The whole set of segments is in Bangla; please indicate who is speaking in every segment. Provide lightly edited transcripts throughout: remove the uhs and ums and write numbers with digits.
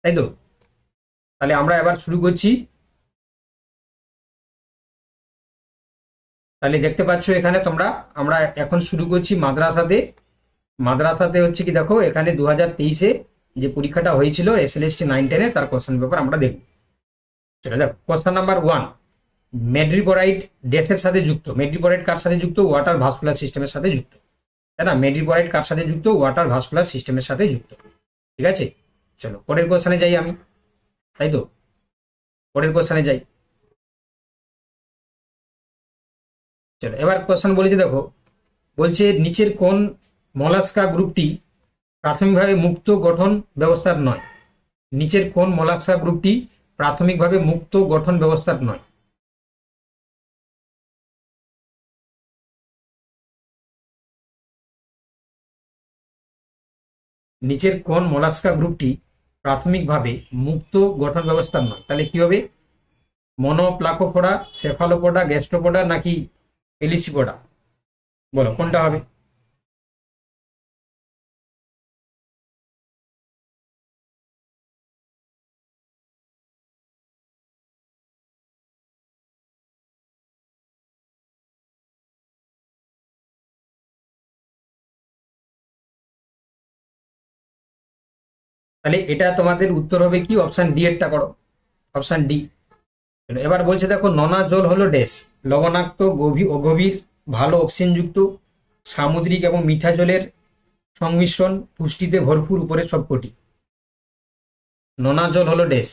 Speaker 1: তাই তো? তাহলে আমরা এবার শুরু করছি। তাহলে দেখতে পাচ্ছ এখানে তোমরা, আমরা এখন শুরু করছি মাদ্রাসাতে। মাদ্রাসাতে হচ্ছে কি দেখো, এখানে 2023-এ যে পরীক্ষাটা হয়েছিল SLST 9-10-এ, তার কোশ্চেন পেপার আমরা দেখব। চলো দেখো, কোশ্চেন নাম্বার 1, মেড্রিবোরাইট ড্যাশের সাথে যুক্ত। মেড্রিবোরাইট কার সাথে যুক্ত? ওয়াটার ভাস্কুলার সিস্টেমের সাথে যুক্ত, তাই না? মেড্রিবোরাইট কার সাথে যুক্ত? ওয়াটার ভাস্কুলার সিস্টেমের সাথে যুক্ত। ঠিক আছে, চলো পরের কোশ্চেনে যাই আমি, তাই তো? পরের কোশ্চেনে যাই। চলো এবার কোশ্চেন বলেছে দেখো, বলছে নিচের কোন মলাস্কা গ্রুপটি প্রাথমিকভাবে মুক্ত গঠন ব্যবস্থার নয়? নিচের কোন মলাস্কা গ্রুপটি প্রাথমিকভাবে মুক্ত গঠন ব্যবস্থার নয়? নিচের কোন মলাস্কা গ্রুপটি প্রাথমিকভাবে মুক্ত গঠন ব্যবস্থার নয়? তাহলে কি হবে? মনোপ্লাকোপোডা, সেফালোপোডা, গ্যাস্ট্রোপোডা নাকি পেলিসিপোডা? বলো কোনটা হবে? তাহলে এটা তোমাদের উত্তর হবে কি? অপশন ডি এরটা করো, অপশন ডি। এবার বলছে দেখো, নোনা জল হলো ড্যাশ, লবণাক্ত, গভীর, অগভীর, ভালো অক্সিজেনযুক্ত, সামুদ্রিক এবং মিঠা জলের সংমিশ্রণ, পুষ্টিতে ভরপুর, উপরের সবকটি। নোনা জল হলো ড্যাশ।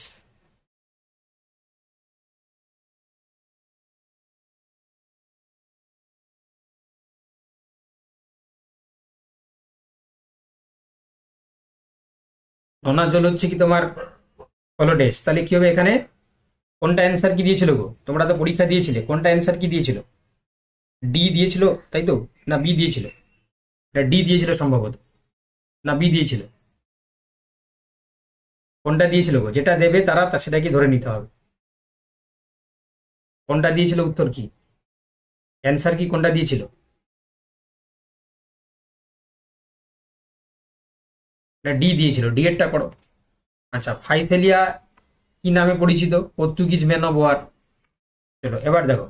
Speaker 1: নোনা জল হচ্ছে কি তোমার হলো ড্যাশ। তাহলে কি হবে এখানে? কোনটা অ্যান্সার কি দিয়েছিল গো? তোমরা তো পরীক্ষা দিয়েছিলে, কোনটা অ্যান্সার কি দিয়েছিল? ডি দিয়েছিল, তাই তো? না বি দিয়েছিল? এটা ডি দিয়েছিল সম্ভবত, না বি দিয়েছিল? কোনটা দিয়েছিল গো? যেটা দেবে তারা সেটাকে ধরে নিতে হবে। কোনটা দিয়েছিল? উত্তর কি, অ্যান্সার কি কোনটা দিয়েছিল? এটা ডি দিয়েছিল, ডি এরটা করো। আচ্ছা, ফাইসেলিয়া কি নামে পরিচিত? Portuguese man of war. চলো এবার দেখো,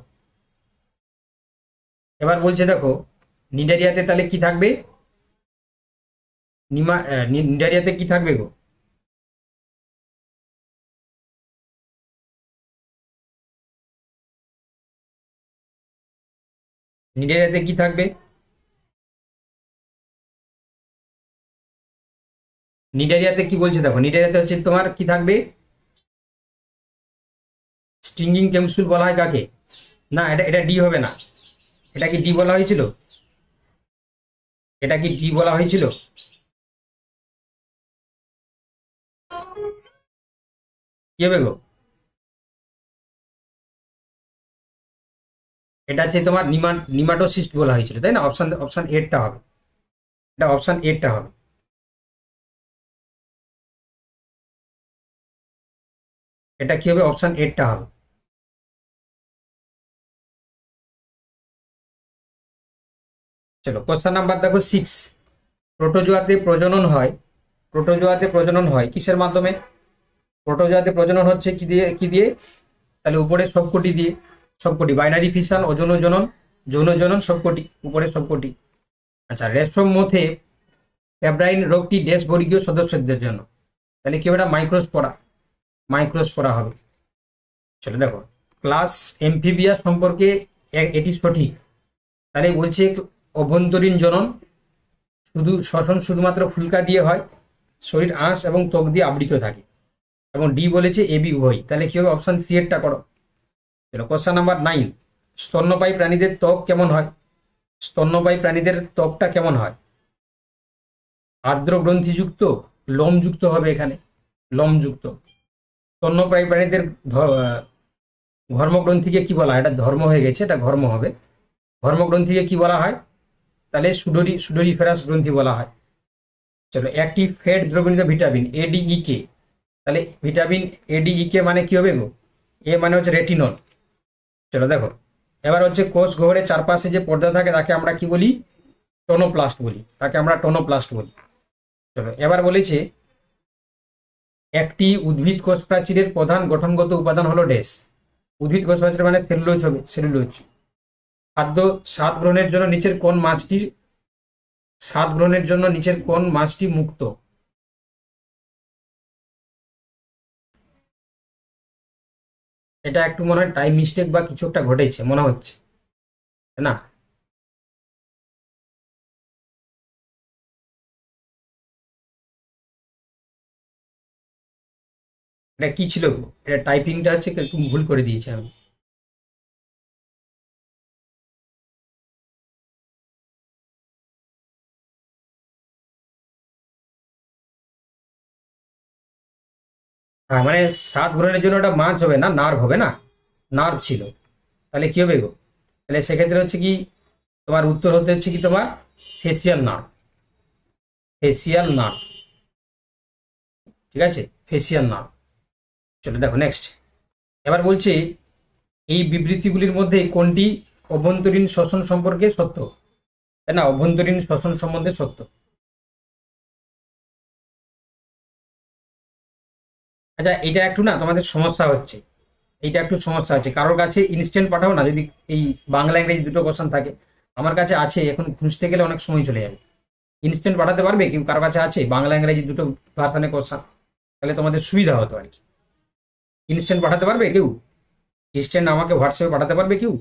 Speaker 1: এবার বলছে দেখো, নিডারিয়াতে তাহলে কি থাকবে? নিডারিয়াতে কি থাকবে গো? নিডারিয়াতে কি থাকবে? নিডারিয়াতে কি বলছে দেখো, নিডারিয়াতে হচ্ছে তোমার কি থাকবে? স্টিঙ্গিং ক্যাপসুল বলা হয় কাকে? না, এটা এটা ডি হবে না। এটা কি ডি বলা হয়েছিল? এটা কি ডি বলা হয়েছিল? কি হবে গো? এটা হচ্ছে তোমার নিমাটোসিস্ট বলা হয়েছিল, তাই না? অপশন অপশন এরটা হবে, এটা অপশন এরটা হবে। এটা কি হবে? অপশন এরটা হবে। চলো কোশ্চেন নাম্বার দেখো 6, প্রোটোজোয়াতে প্রজনন হয়, প্রোটোজোয়াতে প্রজনন হয় কিসের মাধ্যমে? প্রোটোজোয়াতে প্রজনন হচ্ছে কি দিয়ে, কি দিয়ে? তাহলে উপরে সবকটি দিয়ে, সবকটি, বাইনারি ফিশন, ওজন জনন, যৌন জনন, সবকটি, উপরে সবকটি। আচ্ছা, রেশম মথে পেব্রাইন রোগটি ড্যাশ বর্গীয় সদস্যদের জন্য। তাহলে কি হবে? এটা মাইক্রোস্পোরা, মাইক্রোস্পোরা হবে। চলো দেখো, ক্লাস এমফিবিয়া সম্পর্কে এটি সঠিক। তাহলে বলছে অভ্যন্তরীণ জনন, শুধু শ্বসন শুধুমাত্র ফুলকা দিয়ে হয়, শরীর আঁশ এবং ত্বক দিয়ে আবৃত থাকে, এবং ডি বলেছে এবি উভয়। তাহলে কি হবে? অপশন সি এরটা করো। কোশ্চেন নাম্বার 9, স্তন্যপায়ী প্রাণীদের ত্বক কেমন হয়? স্তন্যপায়ী প্রাণীদের ত্বকটা কেমন হয়? আর্দ্র গ্রন্থিযুক্ত, লোমযুক্ত হবে এখানে, লোমযুক্ত। স্তন্যপায়ী প্রাণীদের ঘর্মগ্রন্থিকে কি বলা হয়? এটা ধর্ম হয়ে গেছে, এটা ঘর্ম হবে। ঘর্মগ্রন্থিকে কি বলা হয়? তাহলে সুডোরিফেরাস গ্রন্থি বলা হয়। চলো, একটি ফ্যাট দ্রবণীয় ভিটামিন এডিই কে। তাহলে ভিটামিন এডিই কে মানে কি হবে গো? এ মানে হচ্ছে রেটিনল। চলো দেখো, এবার হচ্ছে কোষ গহ্বরের চারপাশে যে পর্দা থাকে তাকে আমরা কি বলি? টোনোপ্লাস্ট বলি, তাকে আমরা টোনোপ্লাস্ট বলি। চলো এবার বলেছে একটি উদ্ভিদ কোষ প্রাচীরের প্রধান গঠনগত উপাদান হলো ড্যাশ। উদ্ভিদ কোষ প্রাচীর মানে সেলুলোজ হবে, সেলুলোজ। খাদ্য স্বাদ গ্রহণের জন্য নিচের কোন মাছটি মুক্ত? এটা একটু মনে হয় টাইম মিস্টেক বা কিছু একটা ঘটেছে মনে হচ্ছে, তাই না? এটা কি ছিল গো? এটা টাইপিংটা হচ্ছে একটু ভুল করে দিয়েছি আমি। হ্যাঁ মানে স্বাদ গ্রহণের জন্য ওটা মাছ হবে না, নার্ভ হবে না, নার্ভ ছিল। তাহলে কি হবে গো? তাহলে সেক্ষেত্রে হচ্ছে কি তোমার উত্তর হতে হচ্ছে কি তোমার ফেসিয়াল নার্ভ, ফেসিয়াল নার্ভ। ঠিক আছে, ফেসিয়াল নার্ভ। চলো দেখো নেক্সট। এবার বলছি এই বিবৃতিগুলির মধ্যে কোনটি অভ্যন্তরীণ শ্বসন সম্পর্কে সত্য? তাই না, অভ্যন্তরীণ শ্বসন সম্বন্ধে সত্য। আচ্ছা এটা একটু না তোমাদের সমস্যা হচ্ছে, এইটা একটু সমস্যা আছে। কারোর কাছে ইনস্ট্যান্ট পাঠাও না, যদি এই বাংলা ইংরেজি দুটো কোশ্চেন থাকে। আমার কাছে আছে, এখন খুঁজতে গেলে অনেক সময় চলে যাবে। ইনস্ট্যান্ট পাঠাতে পারবে কেউ? কারোর কাছে আছে বাংলা ইংরেজি দুটো ভার্সানে কোশ্চেন? তাহলে তোমাদের সুবিধা হতো আর কি। ইনস্ট্যান্ট পাঠাতে পারবে কেউ? ইনস্ট্যান্ট আমাকে হোয়াটসঅ্যাপে পাঠাতে পারবে কেউ?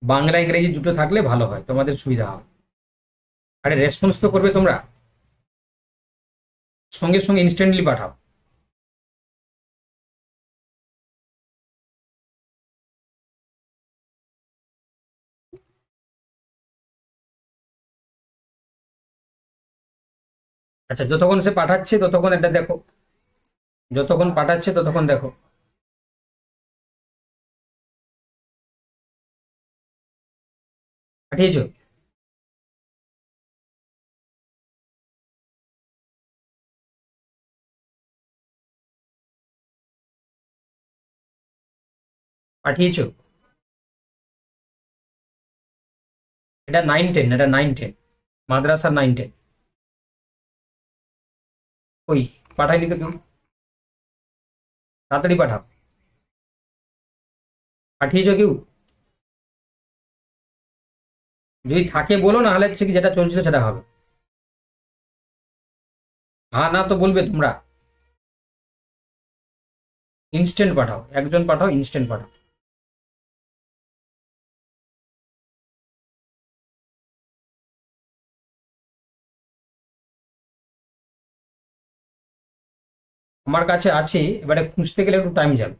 Speaker 1: বাংলা ইংরেজি দুটো থাকলে ভালো হয়, তোমাদের সুবিধা হবে। আরে রেসপন্স তো করবে তোমরা, সঙ্গে সঙ্গে ইনস্ট্যান্টলি পাঠাও। আচ্ছা যতক্ষণ সে পাঠাচ্ছে ততক্ষণ এটা দেখো, যতক্ষণ পাঠাচ্ছে ততক্ষণ দেখো। পাঠিয়েছো? পাঠিয়েছো? এটা 9-10, এটা 9-10, মাদ্রাসার 9-10। ওই পাঠায়নি তো কেউ, তাড়াতাড়ি পাঠাও। পাঠিয়েছো কেউ? যদি থাকে বলো, না হলে হচ্ছে কি যেটা চলছিল সেটা হবে। হ্যাঁ না তো বলবে তোমরা। ইনস্ট্যান্ট পাঠাও, একজন পাঠাও, ইনস্ট্যান্ট পাঠাও। আমার কাছে আছে, এবারে খুঁজতে গেলে একটু টাইম যাবে।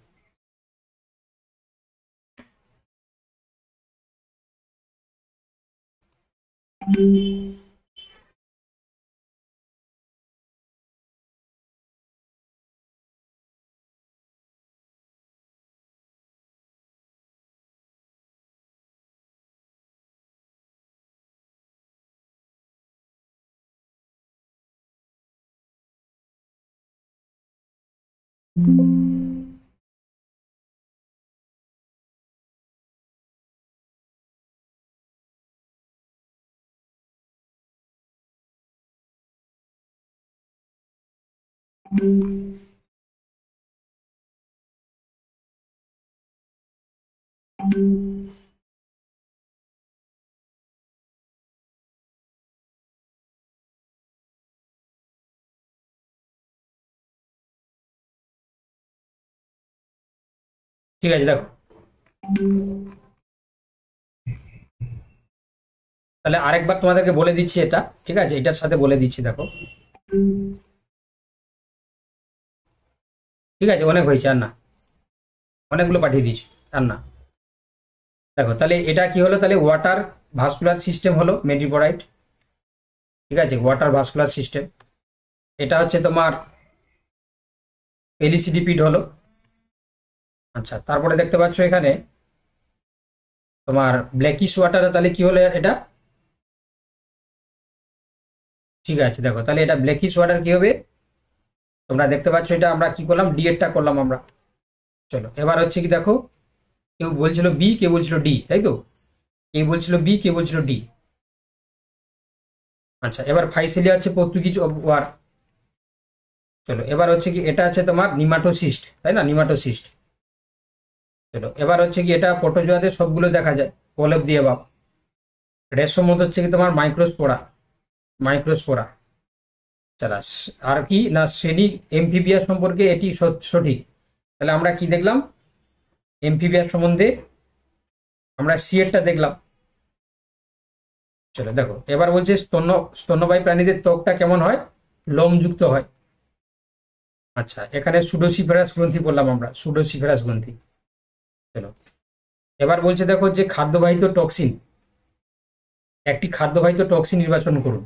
Speaker 1: ঠিক আছে দেখো, তাহলে আরেকবার তোমাদেরকে বলে দিচ্ছি এটা। ঠিক আছে, এটার সাথে বলে দিচ্ছি দেখো। ঠিক আছে, অনেক হয়েছে আর না, অনেকগুলো পাঠিয়ে দিচ্ছি আর না। দেখো তাহলে এটা কি হলো, তাহলে ওয়াটার ভাস্কুলার সিস্টেম হলো মেডিপোরাইট। ঠিক আছে, ওয়াটার ভাস্কুলার সিস্টেম। এটা হচ্ছে তোমার পেলিসিডিপিড হলো। আচ্ছা তারপরে দেখতে পাচ্ছ এখানে তোমার ব্ল্যাকিশ ওয়াটার, তাহলে কি হলো এটা? ঠিক আছে দেখো, তাহলে এটা ব্ল্যাকিশ ওয়াটার কি হবে? তোমরা দেখতে পাচ্ছ এটা আমরা কি করলাম, ডি এরটা করলাম আমরা। চলো এবার হচ্ছে কি দেখো, কেউ বলছিল বি, কেউ বলছিল ডি, তাই তো? কে বলছিল বি, কে বলছিল ডি? আচ্ছা, এবার ফাইসিলিয়া হচ্ছে পর্তুগিজ ওয়ার। চলো, এবার হচ্ছে কি এটা আছে তোমার নিমাটোসিস্ট, তাই না, নিমাটোসিস্ট। চলো, এবার হচ্ছে কি এটা প্রোটোজোয়াতে সবগুলো দেখা যায়, কলেব দিয়ে বাপ। রেশমত হচ্ছে কি তোমার মাইক্রোস্পোরা, মাইক্রোস্পোরা। আচ্ছা, আর কি না শ্রেণী এমফিবিয়া সম্পর্কে এটি সঠিক। তাহলে আমরা কি দেখলাম এমফিবিয়া সম্বন্ধে, আমরা সিএরটা দেখলাম। চলো দেখো, এবার বলছে স্তন্যপায়ী প্রাণীদের ত্বকটা কেমন হয়, লোমযুক্ত হয়। আচ্ছা, এখানে সুডোসিফেরাস গ্রন্থি বললাম আমরা, সুডোসিফেরাস গ্রন্থি। চলো, এবার বলছে দেখো যে খাদ্যবাহিত টক্সিন, একটি খাদ্যবাহিত টক্সিন নির্বাচন করুন।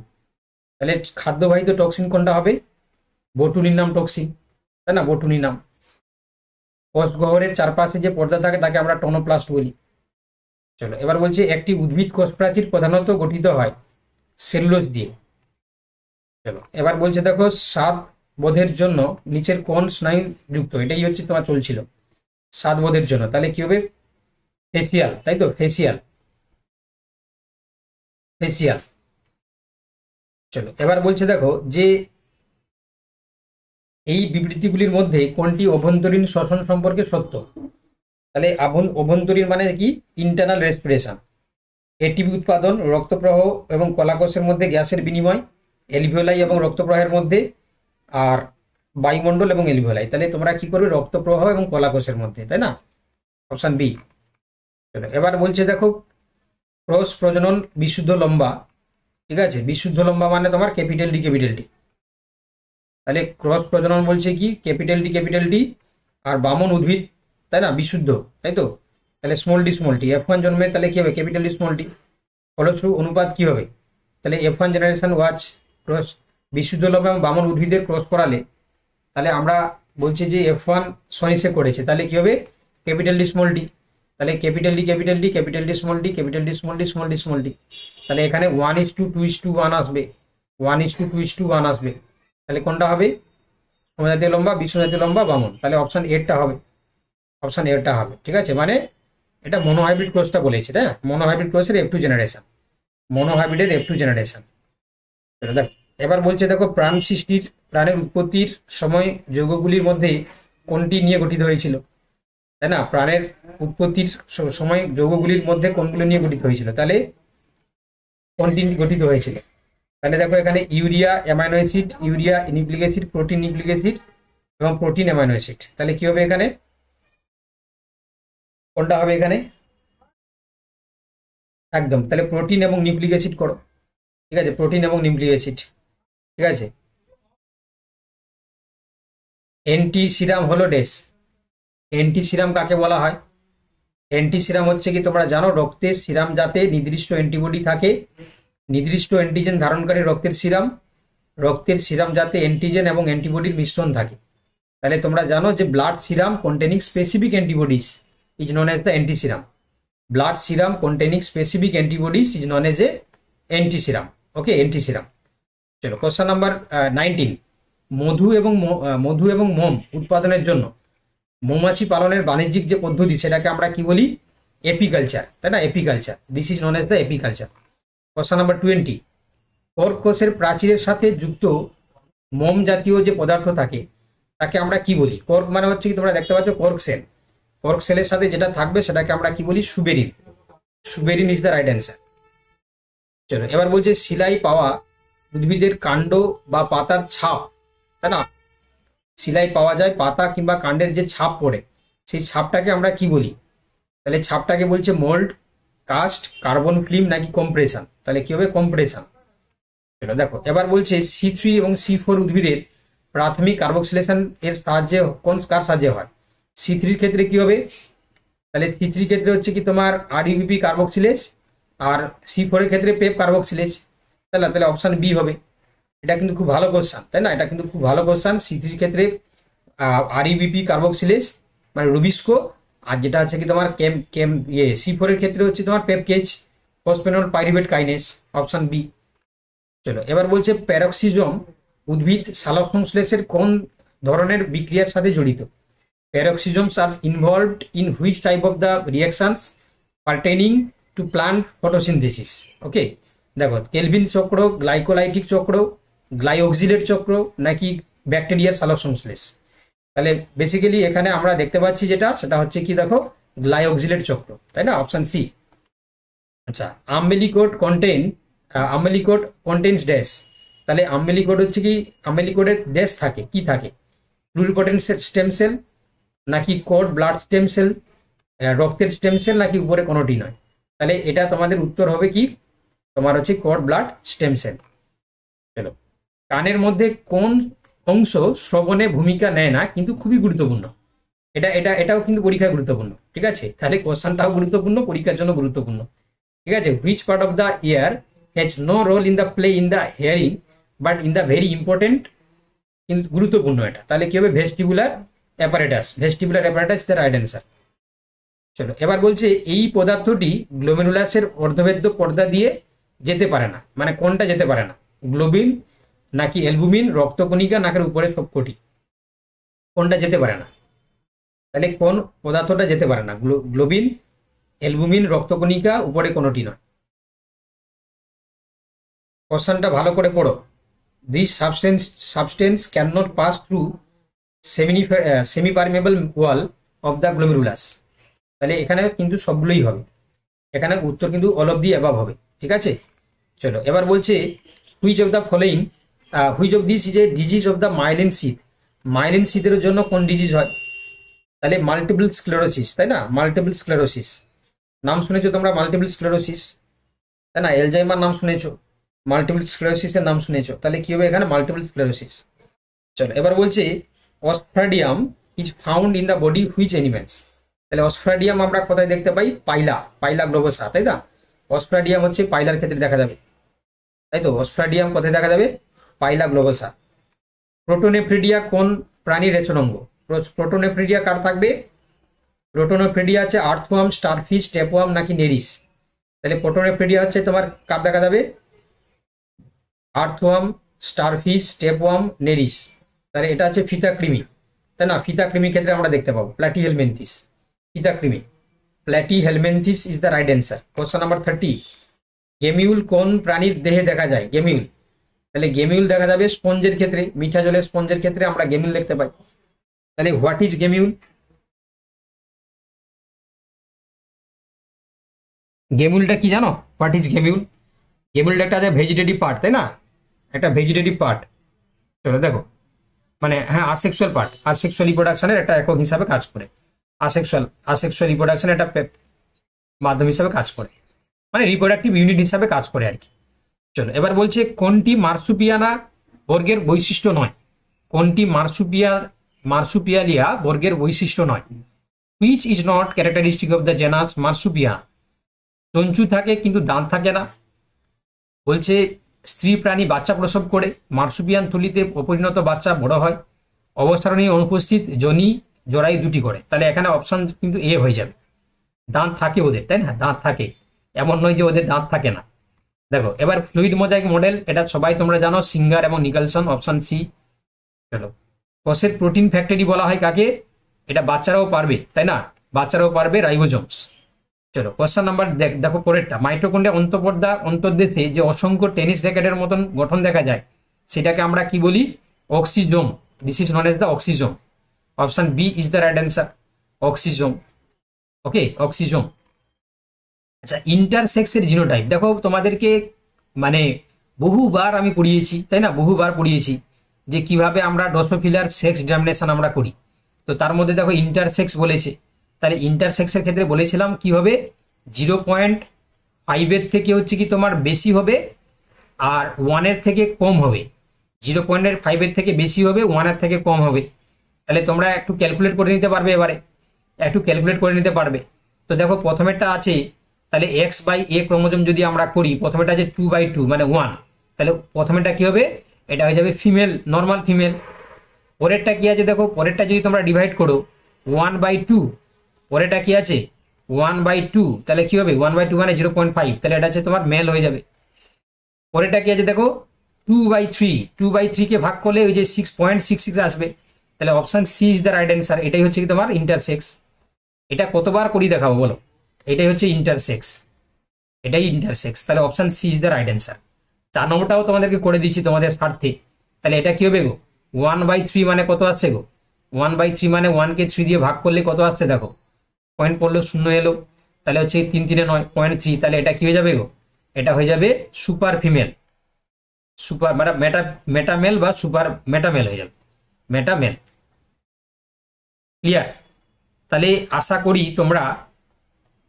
Speaker 1: তাহলে খাদ্যবাহিত টক্সিন কোনটা হবে, বোটুলিনাম টক্সিন, তাই না, বোটুলিনাম। কোষগহ্বরের চারপাশে যে পর্দা থাকে তাকে আমরা টোনোপ্লাস্ট বলি। চলো, এবার বলছে একটি উদ্ভিদ কোষ প্রাচীর প্রধানত গঠিত হয় সেলুলোজ দিয়ে। চলো, এবার বলছে দেখো স্বাদ বোধের জন্য নিচের কোন স্নায়ু যুক্ত, এটাই হচ্ছে তোমার চলছিল স্বাদ বোধের জন্য। তাহলে কি হবে, ফেসিয়াল, তাই তো, ফেসিয়াল, ফেসিয়াল। চলো, এবার বলছে দেখো যে এই বিবৃতিগুলির মধ্যে কোনটি অভ্যন্তরীণ শ্বসন সম্পর্কে সত্য। তাহলে অভ্যন্তরীণ মানে কি, ইন্টারনাল রেসপিরেশন, এটিপি উৎপাদন, রক্তপ্রবাহ এবং কলাকোষের মধ্যে গ্যাসের বিনিময়, এলভিওলাই এবং রক্তপ্রবাহের মধ্যে, আর বায়ুমণ্ডল এবং এলভিওলাই। তাহলে তোমরা কি করবে, রক্তপ্রবাহ এবং কলাকোষের মধ্যে, তাই না, অপশন বি। চলো, এবার বলছে দেখো ক্রস প্রজনন বিশুদ্ধ লম্বা, ঠিক আছে, বিশুদ্ধ লম্বা মানে তোমার ক্যাপিটাল ডি, ক্যাপিটাল ডি। তাহলে ক্রস প্রজনন বলছে কি ক্যাপিটাল ডি, ক্যাপিটাল ডি, আর বামন উদ্ভিদ, তাই না, বিশুদ্ধ, তাই তো। তাহলে small D, small tea. F1 জন্মে তাহলে কি হবে, ক্যাপিটাল ডি, স্মল টি। ফলস্বরূপ অনুপাত কি হবে, তাহলে F1 জেনারেশন ওয়াচ ক্রস বিশুদ্ধ লম্বা এবং বামন উদ্ভিদের ক্রস করালে, তাহলে আমরা বলছি যে F1 সনিসে করেছে, তাহলে কি হবে, ক্যাপিটাল ডি, স্মল ডি। তাহলে capital D, capital D, capital D, small D, capital D, small D, small D, small D. তাহলে এখানে 1:2:1 আসবে, 1:2:1 আসবে। তাহলে কোনটা হবে, সমজাতীয় লম্বা, বিশ্বজাতীয় লম্বা, বামন। তাহলে অপশন এরটা হবে, অপশন এরটা হবে, ঠিক আছে। মানে এটা মনোহাইব্রিড ক্রসটা বলেছে, তাই না, মনোহাইব্রিড ক্রসের F2 জেনারেশন, মনোহাইব্রিডের F2 জেনারেশন। দেখো, এবার বলছে দেখো প্রাণ সৃষ্টির, প্রাণের উৎপত্তির সময় যৌগগুলির মধ্যে কোনটি নিয়ে গঠিত হয়েছিল, তাই না, প্রাণের উৎপত্তির সময় যৌগগুলির মধ্যে কোনগুলো নিয়ে গঠিত হয়েছিল, তাহলে কোনটি গঠিত হয়েছিল। তাহলে দেখো এখানে urea amino acid, urea nucleic acid, protein nucleic acid এবং প্রোটিন অ্যামাইনো অ্যাসিড। তাহলে কি হবে এখানে, কোনটা হবে এখানে, একদম। তাহলে প্রোটিন এবং নিউক্লিক অ্যাসিড করো, ঠিক আছে, প্রোটিন এবং নিউক্লিক অ্যাসিড, ঠিক আছে। অ্যান্টি সিরাম হলো ডেস, অ্যান্টি সিরাম কাকে বলা হয়, অ্যান্টি সিরাম হচ্ছে কি তোমরা জানো রক্তের সিরাম যাতে নির্দিষ্ট অ্যান্টিবডি থাকে, নির্দিষ্ট অ্যান্টিজেন ধারণকারী রক্তের সিরাম, রক্তের সিরাম যাতে অ্যান্টিজেন এবং অ্যান্টিবডির মিশ্রণ থাকে। তাহলে তোমরা জানো যে blood serum containing specific antibodies is known as the anti serum, blood serum containing specific antibodies is known as a anti serum, okay, anti serum. চলো, কোশ্চেন নাম্বার 19, মধু এবং মোম উৎপাদনের জন্য মৌমাছি পালনের বাণিজ্যিক যে পদ্ধতি সেটাকে আমরা কি বলি, এপিকালচার, তাই না, apiculture, this is known as the apiculture. Question number 20, cork কোষের প্রাচীরের সাথে যুক্ত মোম জাতীয় যে পদার্থ থাকে তাকে আমরা কি বলি, কর্ক মানে হচ্ছে কি তোমরা দেখতে পাচ্ছ কর্ক সেল, কর্ক সেলের সাথে যেটা থাকবে সেটাকে আমরা কি বলি, suberin, suberin is the right answer. চলো, এবার বলছে শিলায় পাওয়া উদ্ভিদের কাণ্ড বা পাতার ছাপ, তাই না, শিলায় পাওয়া যায় পাতা কিংবা কাণ্ডের যে ছাপ পড়ে সেই ছাপটাকে আমরা কি বলি, তাহলে ছাপটাকে বলছে মোল্ড, কাস্ট, কার্বন ফিল্ম নাকি কম্প্রেশন। তাহলে কি হবে, কম্প্রেশন। চলো দেখো, এবার বলছে C3 এবং C4 উদ্ভিদের প্রাথমিক কার্বক্সিলেশন এর সাহায্যে কার সাহায্যে হয়, C3 ক্ষেত্রে কি হবে, তাহলে C3 ক্ষেত্রে হচ্ছে কি তোমার RUBP কার্বক্সিলেজ, আর C4 এর ক্ষেত্রে পেপ কার্বক্সিলেজ। তাহলে অপশন বি হবে। এটা কিন্তু খুব ভালো কোশ্চেন, তাই না, এটা কিন্তু খুব ভালো কোশ্চেন। C3 ক্ষেত্রে RUBP কার্বক্সিলেজ মানে রুবিস্কো, আর যেটা হচ্ছে কি তোমার C4 এর ক্ষেত্রে হচ্ছে তোমার পেপকেজ ফসফেনল পাইরুভেট কাইনেজ, অপশন বি। চলো, এবার বলছে প্যারক্সিজম উদ্ভিদ সালোকসংশ্লেষের কোন ধরনের বিক্রিয়ার সাথে জড়িত, paroxysms are involved in which type of the reactions pertaining to plant photosynthesis, okay, দেখো কেলভিন চক্র, গ্লাইকোলাইটিক চক্র, গ্লাইঅক্সিলেট চক্র নাকি ব্যাকটেরিয়ার সালোকসংশ্লেষ। তাহলে বেসিক্যালি এখানে আমরা দেখতে পাচ্ছি যেটা সেটা হচ্ছে কি দেখো গ্লাইঅক্সিলেট চক্র, তাই না, অপশন সি। আচ্ছা, আম্বেলিকোড কন্টেন্স ড্যাশ। তাহলে আম্বেলিকোড হচ্ছে কি, আম্বেলিকোডের ড্যাশ থাকে, কি থাকে, প্লুরিপটেন্ট স্টেম সেল নাকি কোড ব্লাড স্টেম সেল, রক্তের স্টেম সেল নাকি উপরে কোনোটি নয়। তাহলে এটা তোমাদের উত্তর হবে কি, তোমার হচ্ছে কোড ব্লাড স্টেম সেল। চলো, কানের মধ্যে কোন অংশ শ্রবণে ভূমিকা নেয় না কিন্তু খুবই গুরুত্বপূর্ণ। এটাও কিন্তু পরীক্ষায় গুরুত্বপূর্ণ, ঠিক আছে। তাহলে কোশ্চেনটাও গুরুত্বপূর্ণ, পরীক্ষার জন্য গুরুত্বপূর্ণ, ঠিক আছে। Which part of the ear has no role in the play in the hearing but in the very important, কিন্তু গুরুত্বপূর্ণ এটা। তাহলে কি হবে, vestibular apparatus. Vestibular apparatus the right answer. চলো, এবার বলছে এই পদার্থটি গ্লোমেরুলাসের অর্ধবেদ্য পর্দা দিয়ে যেতে পারে না, মানে কোনটা যেতে পারে না, গ্লোবিন নাকি অ্যালবুমিন, রক্তকণিকা নাকি উপরে সবকটি, কোনটা যেতে পারে না। তাহলে কোন পদার্থটা যেতে পারে না, গ্লোবিন, অ্যালবুমিন, রক্তকণিকা, উপরে কোনোটি নয়। কোশ্চেনটা ভালো করে পড়ো। This substance can not pass through semi permeable wall of the glomerulus. তাহলে এখানে কিন্তু সবগুলোই হবে, এখানে উত্তর কিন্তু অল অফ দি অ্যাবাভ হবে, ঠিক আছে। চলো, এবার বলছে which of the following which of this is a disease of the myelin sheath. Myelin সিথের জন্য কোন ডিজিজ হয়, তাহলে মাল্টিপল স্ক্লেরোসিস, তাই না, মাল্টিপল স্ক্লেরোসিস। নাম শুনেছো তোমরা মাল্টিপল স্ক্লেরোসিস, তাই না, এলজাইমার নাম শুনেছো, মাল্টিপল স্ক্লেরোসিসের নাম শুনেছো, তাহলে কি হবে এখানে মাল্টিপল স্ক্লেরোসিস। চলো, এবার বলছে ostradium is found in the body which animals. তাহলে অস্ট্রাডিয়াম আমরা কোথায় দেখতে পাই, পাইলা গ্লোবোসা, তাই না। অস্ট্রাডিয়াম হচ্ছে পাইলার ক্ষেত্রে দেখা যাবে, তাই তো, অস্ট্রাডিয়াম কোথায় দেখা যাবে, পাইলা গ্লোবোসা। প্রোটোনেফ্রিডিয়া কোন প্রাণীর রেচনাঙ্গ, প্রোটোনেফ্রিডিয়া কার থাকবে, প্রোটোনেফ্রিডিয়া আছে আর্থওয়ার্ম, স্টারফিশ, টেপওয়ার্ম নাকি নেরিস। তাহলে প্রোটোনেফ্রিডিয়া হচ্ছে তোমার কার দেখা যাবে, আর্থওয়ার্ম, স্টারফিশ, টেপওয়ার্ম, নেরিস। তাহলে এটা হচ্ছে ফিতাকৃমি, তাই না, ফিতাকৃমির ক্ষেত্রে আমরা দেখতে পাবো প্ল্যাটিহেলমিনথিস, ফিতাকৃমি, Platyhelminthes is the right answer. Question number 30, gemmule কোন প্রাণীর দেহে দেখা যায়, গেমিউল। তাহলে গেমিউল দেখা যাবে স্পঞ্জের ক্ষেত্রে, মিঠা জলের স্পঞ্জের ক্ষেত্রে আমরা গেমিউল দেখতে পাই। তাহলে হোয়াট ইজ গেমিউল, গেমিউলটা কি জানো, হোয়াট ইজ গেমিউল। গেমিউলটা একটা ভেজিটেটিভ পার্ট, তাই না, একটা ভেজিটেটিভ পার্ট। চলো দেখো, মানে হ্যাঁ আসেক্সুয়াল পার্ট, আসেক্সুয়াল রিপ্রোডাকশনের একটা একক হিসাবে কাজ করে, আসেক্সুয়াল রিপ্রোডাকশনের একটা মাধ্যম হিসাবে কাজ করে, মানে রিপ্রোডাক্টিভ ইউনিট হিসাবে কাজ করে আর কি। চলো, এবার বলছে কোনটি মার্সুপিয়ানা বর্গের বৈশিষ্ট্য নয়, কোনটি মার্সুপিয়ালিয়া বর্গের বৈশিষ্ট্য নয়। Which is not characteristic of the genus Marsupia. চঞ্চু থাকে কিন্তু দাঁত থাকে না। বলছে স্ত্রী প্রাণী বাচ্চা প্রসব করে, মার্সুপিয়ান থলিতে অপরিণত বাচ্চা বড় হয়, অবস্থারণী অনুপস্থিত যোনি জরায়ু দুটি করে। তাহলে এখানে অপশন কিন্তু এ হয়ে যাবে, দাঁত থাকে ওদের, তাই না, দাঁত থাকে, এমন নয় যে ওদের দাঁত থাকে না। দেখো, এবার ফ্লুইড মোজাইক মডেল, এটা সবাই তোমরা জানো, সিঙ্গার এবং নিকলসন, অপশন সি। চলো, কোষের প্রোটিন ফ্যাক্টরি বলা হয় কাকে, এটা বাচ্চারাও পারবে, তাই না, বাচ্চারাও পারবে, রাইবোজোমস। চলো, কোশ্চেন নাম্বার দেখো পরেরটা, মাইটোকন্ড্রিয়া অন্তর্দেশে যে অসংখ্য টেনিস র্যাকেটের মতন গঠন দেখা যায় সেটাকে আমরা কি বলি, oxysome. This is known as the oxysome. Option B is the right answer, oxysome. Okay, oxysome. আচ্ছা, ইন্টারসেক্সের জিনোটাইপ, দেখো তোমাদেরকে মানে বহুবার আমি পড়িয়েছি, তাই না, বহুবার পড়িয়েছি যে কিভাবে আমরা ড্রসোফিলার সেক্স ডিটারমিনেশন আমরা করি। তো তার মধ্যে দেখো ইন্টারসেক্স বলেছে, তাহলে ইন্টারসেক্সের ক্ষেত্রে বলেছিলাম কি হবে, 0.5 থেকে হচ্ছে কি তোমার বেশি হবে আর 1 থেকে কম হবে, 0.5 থেকে বেশি হবে, 1 থেকে কম হবে। তাহলে তোমরা একটু ক্যালকুলেট করে নিতে পারবে, এবারে একটু ক্যালকুলেট করে নিতে পারবে। তো দেখো প্রথমেরটা আছে, তাহলে X/A ক্রোমোজোম যদি আমরা করি, প্রথমেটা আছে 2/2 মানে 1, তাহলে প্রথমেটা কি হবে, এটা হয়ে যাবে ফিমেল, নর্মাল ফিমেল। পরেরটা কি আছে দেখো, পরেরটা যদি তোমরা ডিভাইড করো 1/2, পরেরটা কি আছে 1/2, তাহলে কি হবে 1/2 মানে 0.5, তাহলে এটা হচ্ছে তোমার মেল হয়ে যাবে। পরেরটা কি আছে দেখো 2/3 কে ভাগ করলে ওই যে 6.66 আসবে, তাহলে option C is the right answer. এটাই হচ্ছে কি তোমার ইন্টারসেক্স। এটা কতবার করি দেখাবো বলো, এটাই হচ্ছে ইন্টারসেক্স। এটাই ইন্টারসেক্স, তাহলে option C is the right answer. 4 নম্বরটাও তোমাদেরকে করে দিচ্ছি তোমাদের স্বার্থে। তাহলে এটা কি হবে গো, 1/3 মানে কত আসছে গো, 1/3 মানে 1 কে 3 দিয়ে ভাগ করলে কত আসছে দেখো, পয়েন্ট পড়লো 0 এলো, তাহলে হচ্ছে 3 3 9 0.3, তাহলে এটা কি হয়ে যাবে গো, এটা হয়ে যাবে সুপার ফিমেল, সুপার মানে মেটামেল বা সুপার মেটামেল হয়ে যাবে, মেটামেল। ক্লিয়ার? তাহলে আশা করি তোমরা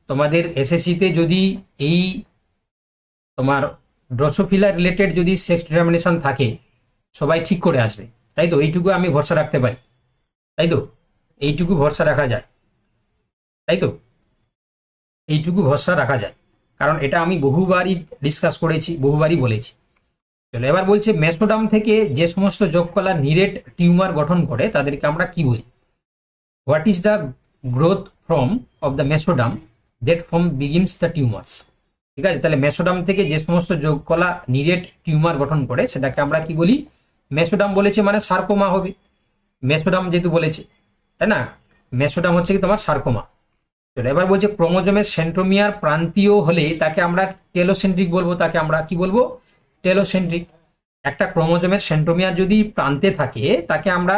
Speaker 1: তোমাদের এসএসসিতে যদি এই তোমার ড্রসোফিলা রিলেটেড যদি সেক্স ডিটারমিনেশন থাকে সবাই ঠিক করে আসবে, তাই তো? এইটুকু আমি ভরসা রাখতে পারি, তাই তো? এইটুকু ভরসা রাখা যায়, তাই তো? এইটুকু ভরসা রাখা যায়, কারণ এটা আমি বহুবারই ডিসকাস করেছি, বহুবারই বলেছি। চলো এবার বলছে মেসোডাম থেকে যে সমস্ত যোগকলা নিরেট টিউমার গঠন করে তাদেরকে আমরা কি বলি? What is the growth from of the mesoderm that from begins the tumours? ঠিক আছে, তাহলে মেসোডাম থেকে যে সমস্ত যোগকলা নিরেট টিউমার গঠন করে সেটাকে আমরা কি বলি? মেসোডাম বলেছে মানে সার্কোমা হবে, মেসোডাম যেহেতু বলেছে, তাই না? মেসোডাম হচ্ছে কি তোমার সার্কোমা। চলো এবার বলছে ক্রোমোজোমের সেন্ট্রোমিয়ার প্রান্তীয় হলে তাকে আমরা টেলোসেন্ট্রিক বলবো, তাকে আমরা কি বলবো? টেলোসেন্ট্রিক। একটা ক্রোমোজোমের সেন্ট্রোমিয়ার যদি প্রান্তে থাকে তাকে আমরা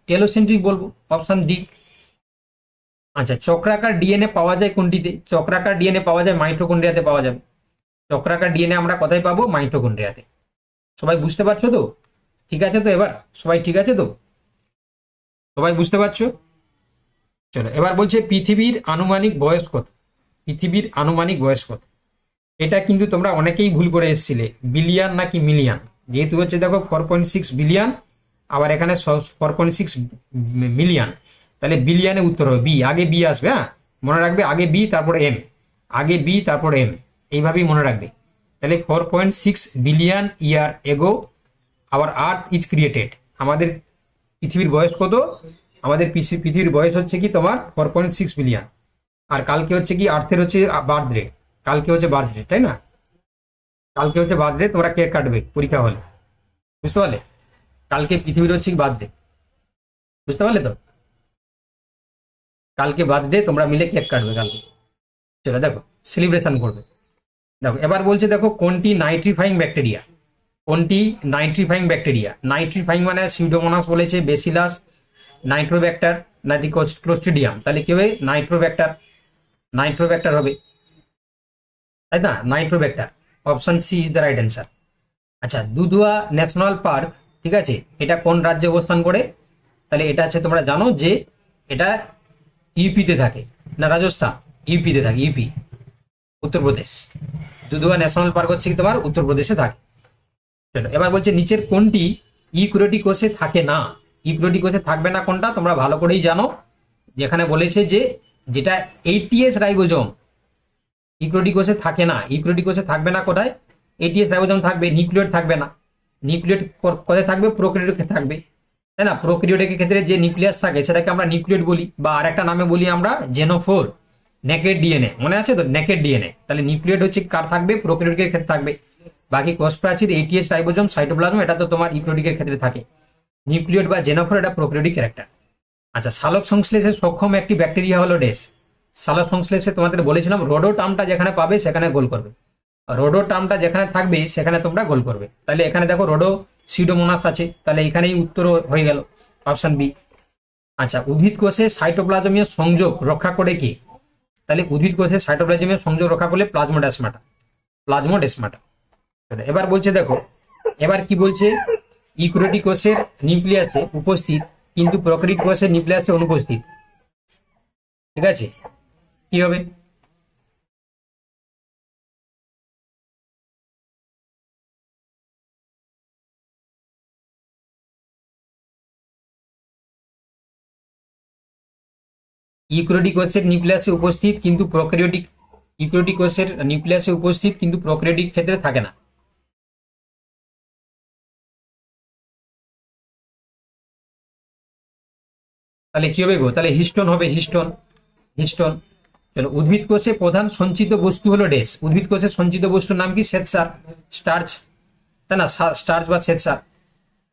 Speaker 1: টেলোসেন্ট্রিক বলবো, অপশন ডি। আচ্ছা, চক্রাকার ডিএনএ পাওয়া যায় কোনটিতে? চক্রাকার ডিএনএ পাওয়া যায় মাইটোকন্ড্রিয়াতে পাওয়া যাবে। চক্রাকার ডিএনএ আমরা কোথায় পাবো? মাইটোকন্ড্রিয়াতে। সবাই বুঝতে পারছো তো? ঠিক আছে তো? এবার সবাই ঠিক আছে তো? সবাই বুঝতে পারছো? চলো এবার বলছে পৃথিবীর আনুমানিক বয়স কত? পৃথিবীর আনুমানিক বয়স কত? এটা কিন্তু তোমরা অনেকেই ভুল করে এসেছিলে, বিলিয়ন নাকি মিলিয়ন। যেহেতু হচ্ছে দেখো 4.6 বিলিয়ন, আবার এখানে 4.6 মিলিয়ন, তাহলে বিলিয়নে উত্তর হবে বি, আগে বি আসবে। হ্যাঁ, মনে রাখবে, আগে বি তারপরে এম, আগে বি তারপরে এম, এইভাবেই মনে রাখবে। তাহলে 4.6 বিলিয়ন ইয়ার এগো আওয়ার আর্থ ইজ ক্রিয়েটেড। আমাদের পৃথিবীর বয়স কত? আমাদের পৃথিবীর বয়স হচ্ছে কি তোমার 4.6 বিলিয়ন। আর কালকে হচ্ছে কি আর্থের হচ্ছে বার্থডে, কালকে হচ্ছে বার্থডে, তাই না? কালকে হচ্ছে বার্থডে, তোমরা কেক কাটবে পরীক্ষা হলে, বুঝতে পারলে? কালকে পৃথিবীর হচ্ছে বার্থডে, বুঝতে পারলে তো? কালকে বার্থডে, তোমরা মিলে কেক কাটবে কালকে। চলো দেখো সেলিব্রেশন করবে। দেখো এবার বলছে দেখো কোনটি নাইট্রিফাইং ব্যাকটেরিয়া? কোনটি নাইট্রিফাইং ব্যাকটেরিয়া? নাইট্রিফাইং মানে সিউডোমোনাস বলেছে, বেসিলাস, নাইট্রোব্যাক্টার নাকি ক্লোস্ট্রিডিয়াম। তাহলে কি হবে? নাইট্রোব্যাক্টার, নাইট্রোব্যাক্টার হবে, তাই না? Nitrobacter, option C is the right answer. আচ্ছা, দুধুয়া ন্যাশনাল পার্ক, ঠিক আছে, এটা কোন রাজ্যে অবস্থান করে? তাহলে এটা আছে, তোমরা জানো যে এটা ইউপিতে থাকে, না রাজস্থান? ইউপিতে থাকে, ইউপি, উত্তরপ্রদেশ। দুধুয়া ন্যাশনাল পার্ক হচ্ছে কি তোমার উত্তরপ্রদেশে থাকে। চলো এবার বলছে নিচের কোনটি ইউক্যারিওটিক কোষে থাকে না? ইউক্যারিওটিক কোষে থাকবে না কোনটা? তোমরা ভালো করেই জানো, যেখানে বলেছে যে যেটা 80S রাইবোজোম ইউক্যারিওটিক কোষে থাকে না। ইউক্যারিওটিক কোষে থাকবে না কোথায়? 80S রাইবোজোম থাকবে, নিউক্লিয়েট থাকবে না। নিউক্লিয়েট কোথায় থাকবে? প্রোক্যারিওটে থাকবে, তাই না? প্রোক্যারিওটের ক্ষেত্রে যে নিউক্লিয়াস থাকে সেটাকে আমরা নিউক্লিয়েট বলি, বা আরেকটা নামে বলি আমরা জেনোফোর, নেকেড ডিএনএ, মনে আছে তো? Naked DNA. তাহলে নিউক্লিয়েট হচ্ছে কার থাকবে? প্রোক্যারিওটের ক্ষেত্রে থাকবে। বাকি কোষ প্রাচীর, 80S রাইবোজোম, সাইটোপ্লাজম, এটা তো তোমার ইউক্যারিওটিকের ক্ষেত্রে থাকে। নিউক্লিয়েট বা জেনোফোর এটা প্রোক্যারিওটিক ক্যারেক্টার। আচ্ছা, সালোক সংশ্লেষে সক্ষম একটি ব্যাকটেরিয়া হলো ডেস। সালোক সংশ্লেষে তোমাদের বলেছিলাম রোডো টার্মটা যেখানে পাবে সেখানে গোল করবে, রোডো টার্মটা যেখানে থাকবে সেখানে তোমরা গোল করবে। তাহলে এখানে দেখো রোডো সিউডোমোনাস আছে, তাহলে এখানেই উত্তর হয়ে গেল, অপশন বি। আচ্ছা, উদ্ভিদ কোষে সাইটোপ্লাজমীয় সংযোগ রক্ষা করে কি? তাহলে উদ্ভিদ কোষে সাইটোপ্লাজমীয় সংযোগ রক্ষা করলে প্লাজমোডেসমাটা, প্লাজমোডেসমাটা। এবার বলছে দেখো, এবার কি বলছে? ইউক্যারিওটিক কোষের নিউক্লিয়াসে উপস্থিত কিন্তু প্রোক্যারিওটিক কোষের নিউক্লিয়াসে অনুপস্থিত, ঠিক আছে, কি হবে? ইউক্যারিওটিক কোষের নিউক্লিয়াসে উপস্থিত কিন্তু প্রোক্যারিওটিক, ইউক্যারিওটিক কোষের নিউক্লিয়াসে উপস্থিত কিন্তু প্রোক্যারিওটিক ক্ষেত্রে থাকে না। তাহলে কি হবে গো? তাহলে হিস্টোন হবে, হিস্টোন, হিস্টোন। চলো, উদ্ভিদ কোষে প্রধান সঞ্চিত বস্তু হলো ডেস। উদ্ভিদ কোষের সঞ্চিত বস্তুর নাম কি? শ্বেতসার, স্টার্চ, তাই না? স্টার্চ বা শ্বেতসার।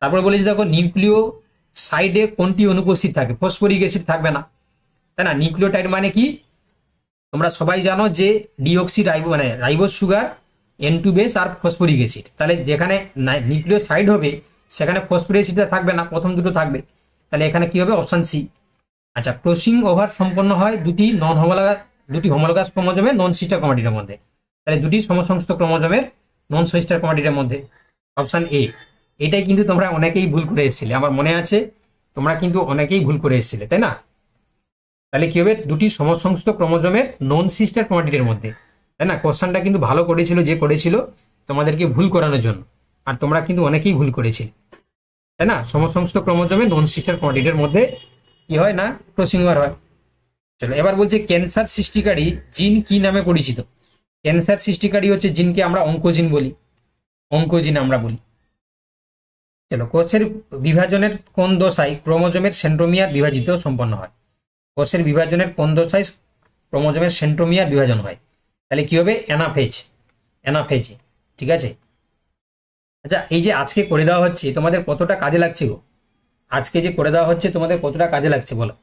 Speaker 1: তারপরে বলেছি দেখো নিউক্লিও সাইডে কোনটি অনুপস্থিত থাকে? ফসফরিক অ্যাসিড থাকবে না, তাই না? নিউক্লিওটাইড মানে কি? তোমরা সবাই জানো যে ডিঅক্সি রাইবো মানে রাইবোজ সুগার N2 বেস আর ফসফরিক অ্যাসিড, তাহলে যেখানে নিউক্লিওসাইড হবে সেখানে ফসফরিক অ্যাসিডটা থাকবে না, প্রথম দুটো থাকবে, তাহলে এখানে কি হবে অপশন সি। আচ্ছা, ক্রসিং ওভার সম্পন্ন হয় দুটি হোমোলগাস ক্রোমোজোমের নন সিস্টার ক্রোমাটিডের মধ্যে, তাহলে দুটি সমসংস্থ ক্রোমোজোমের নন সিস্টার ক্রোমাটিডের মধ্যে, অপশন এ। এটাই কিন্তু তোমরা অনেকেই ভুল করে এসেছিলে, আমার মনে আছে তোমরা কিন্তু অনেকেই ভুল করে এসেছিলে, তাই না? তাহলে কি হবে দুটি সমসংস্থ ক্রোমোজোমের নন সিস্টার ক্রোমাটিডের মধ্যে, তাই না? কোশ্চেনটা কিন্তু ভালো করেছিল যে করেছিল তোমাদেরকে ভুল করানোর জন্য, আর তোমরা কিন্তু অনেকেই ভুল করেছিলে, তাই না? সমসংস্থ ক্রোমোজোমের নন সিস্টার ক্রোমাটিডের মধ্যে কি হয় না ক্রসিং ওভার হয়। চলো এবার বলছে ক্যান্সার সৃষ্টিকারী জিন কি নামে পরিচিত? ক্যান্সার সৃষ্টিকারী হচ্ছে জিনকে আমরা অঙ্কোজিন বলি, অঙ্কোজিন আমরা বলি। চলো, কোষের বিভাজনের কোন দশায় ক্রোমোজোমের সেন্ট্রোমিয়ার বিভাজিত সম্পন্ন হয়? কোষের বিভাজনের কোন দশায় ক্রোমোজোমের সেন্ট্রোমিয়ার বিভাজন হয়? তাহলে কি হবে অ্যানাফেজ, অ্যানাফেজে, ঠিক আছে? আচ্ছা, এই যে আজকে করে দেওয়া হচ্ছে তোমাদের কতটা কাজে লাগছে গো? আজকে যে করে দেওয়া হচ্ছে তোমাদের কতটা কাজে লাগছে বলো?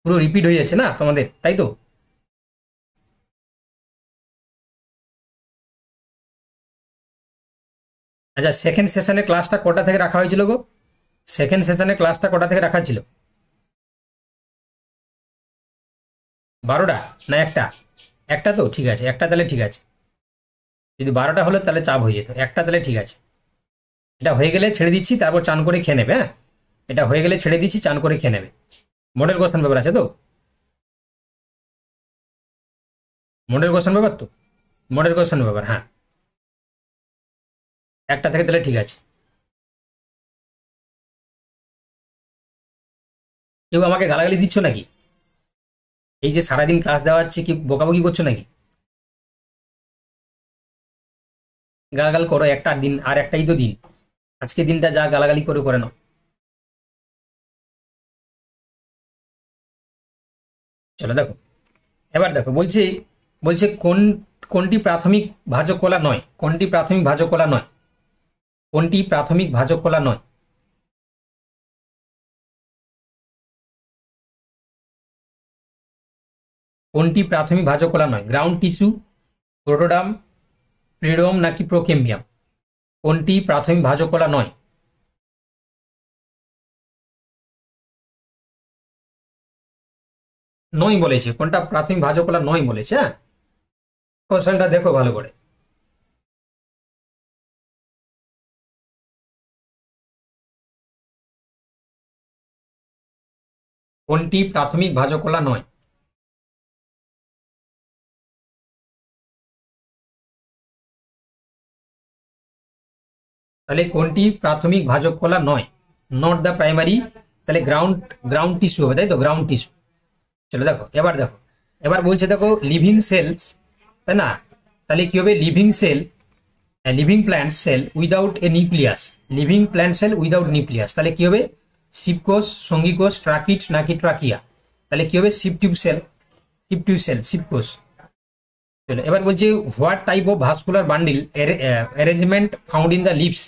Speaker 1: পুরো রিপিট হয়ে যাচ্ছে না তোমাদের, তাই তো? আচ্ছা, সেকেন্ড সেশনের ক্লাসটা কটা থেকে রাখা হয়েছিল গো? সেকেন্ড সেশনের ক্লাসটা কটা থেকে রাখা ছিল? 12টা না একটা? একটা তো ঠিক আছে, একটা তাহলে ঠিক আছে। যদি 12টা হলো তাহলে চাপ হয়ে যেত, একটা তাহলে ঠিক আছে। এটা হয়ে গেলে ছেড়ে দিচ্ছি, তারপর চান করে খেয়ে নেবে। হ্যাঁ, এটা হয়ে গেলে ছেড়ে দিচ্ছি, চান করে খেয়ে নেবে। মডেল কোশ্চেন পেপার আছে তো? মডেল কোশ্চেন পেপার তো? মডেল কোশ্চেন পেপার, হ্যাঁ, একটা থেকে তাহলে ঠিক আছে। কেউ আমাকে গালাগালি দিচ্ছ নাকি? এই যে সারাদিন ক্লাস দেওয়া হচ্ছে, কি বকাবকি করছো নাকি? গালাগাল করো একটা দিন, আর একটাই তো দিন, আজকে দিনটা যা গালাগালি করে করে নাও। চলো দেখো, এবার দেখো বলছে, বলছে কোনটি প্রাথমিক ভাজক কলা নয়? কোনটি প্রাথমিক ভাজক কলা নয়? কোনটি প্রাথমিক ভাজক কলা নয়? কোনটি প্রাথমিক ভাজক কলা নয়? গ্রাউন্ড টিস্যু, প্রোটোডাম, প্রিডোম নাকি প্রোকেম্বিয়াম? কোনটি প্রাথমিক ভাজক কলা নয়? নয় বলেছে, কোনটা প্রাথমিক ভাজক কলা নয় বলেছে। হ্যাঁ, কোশ্চেনটা দেখো ভালো করে। কোনটি প্রাথমিক ভাজক কলা নয়? তাহলে কোনটি প্রাথমিক ভাজক কলা নয়? নট দ্য প্রাইমারি, তাহলে গ্রাউন্ড গ্রাউন্ড টিস্যু হবে, তাই তো? Ground tissue. চলো দেখো, এবার দেখো, এবার বলছে দেখো লিভিং সেলস, তাই না? তাহলে কি হবে living sell, living plant sell without a nucleus, living plant sell without nucleus, তাহলে কি হবে শিবকোষ, সঙ্গীকোষ, ট্রাকিট নাকি ট্রাকিয়া? তাহলে কি হবে শিবটিউব সেল, শিবটিউব সেল, শিবকোষ। চলো এবার বলছে what type of vascular bundle arrangement found in the leaves?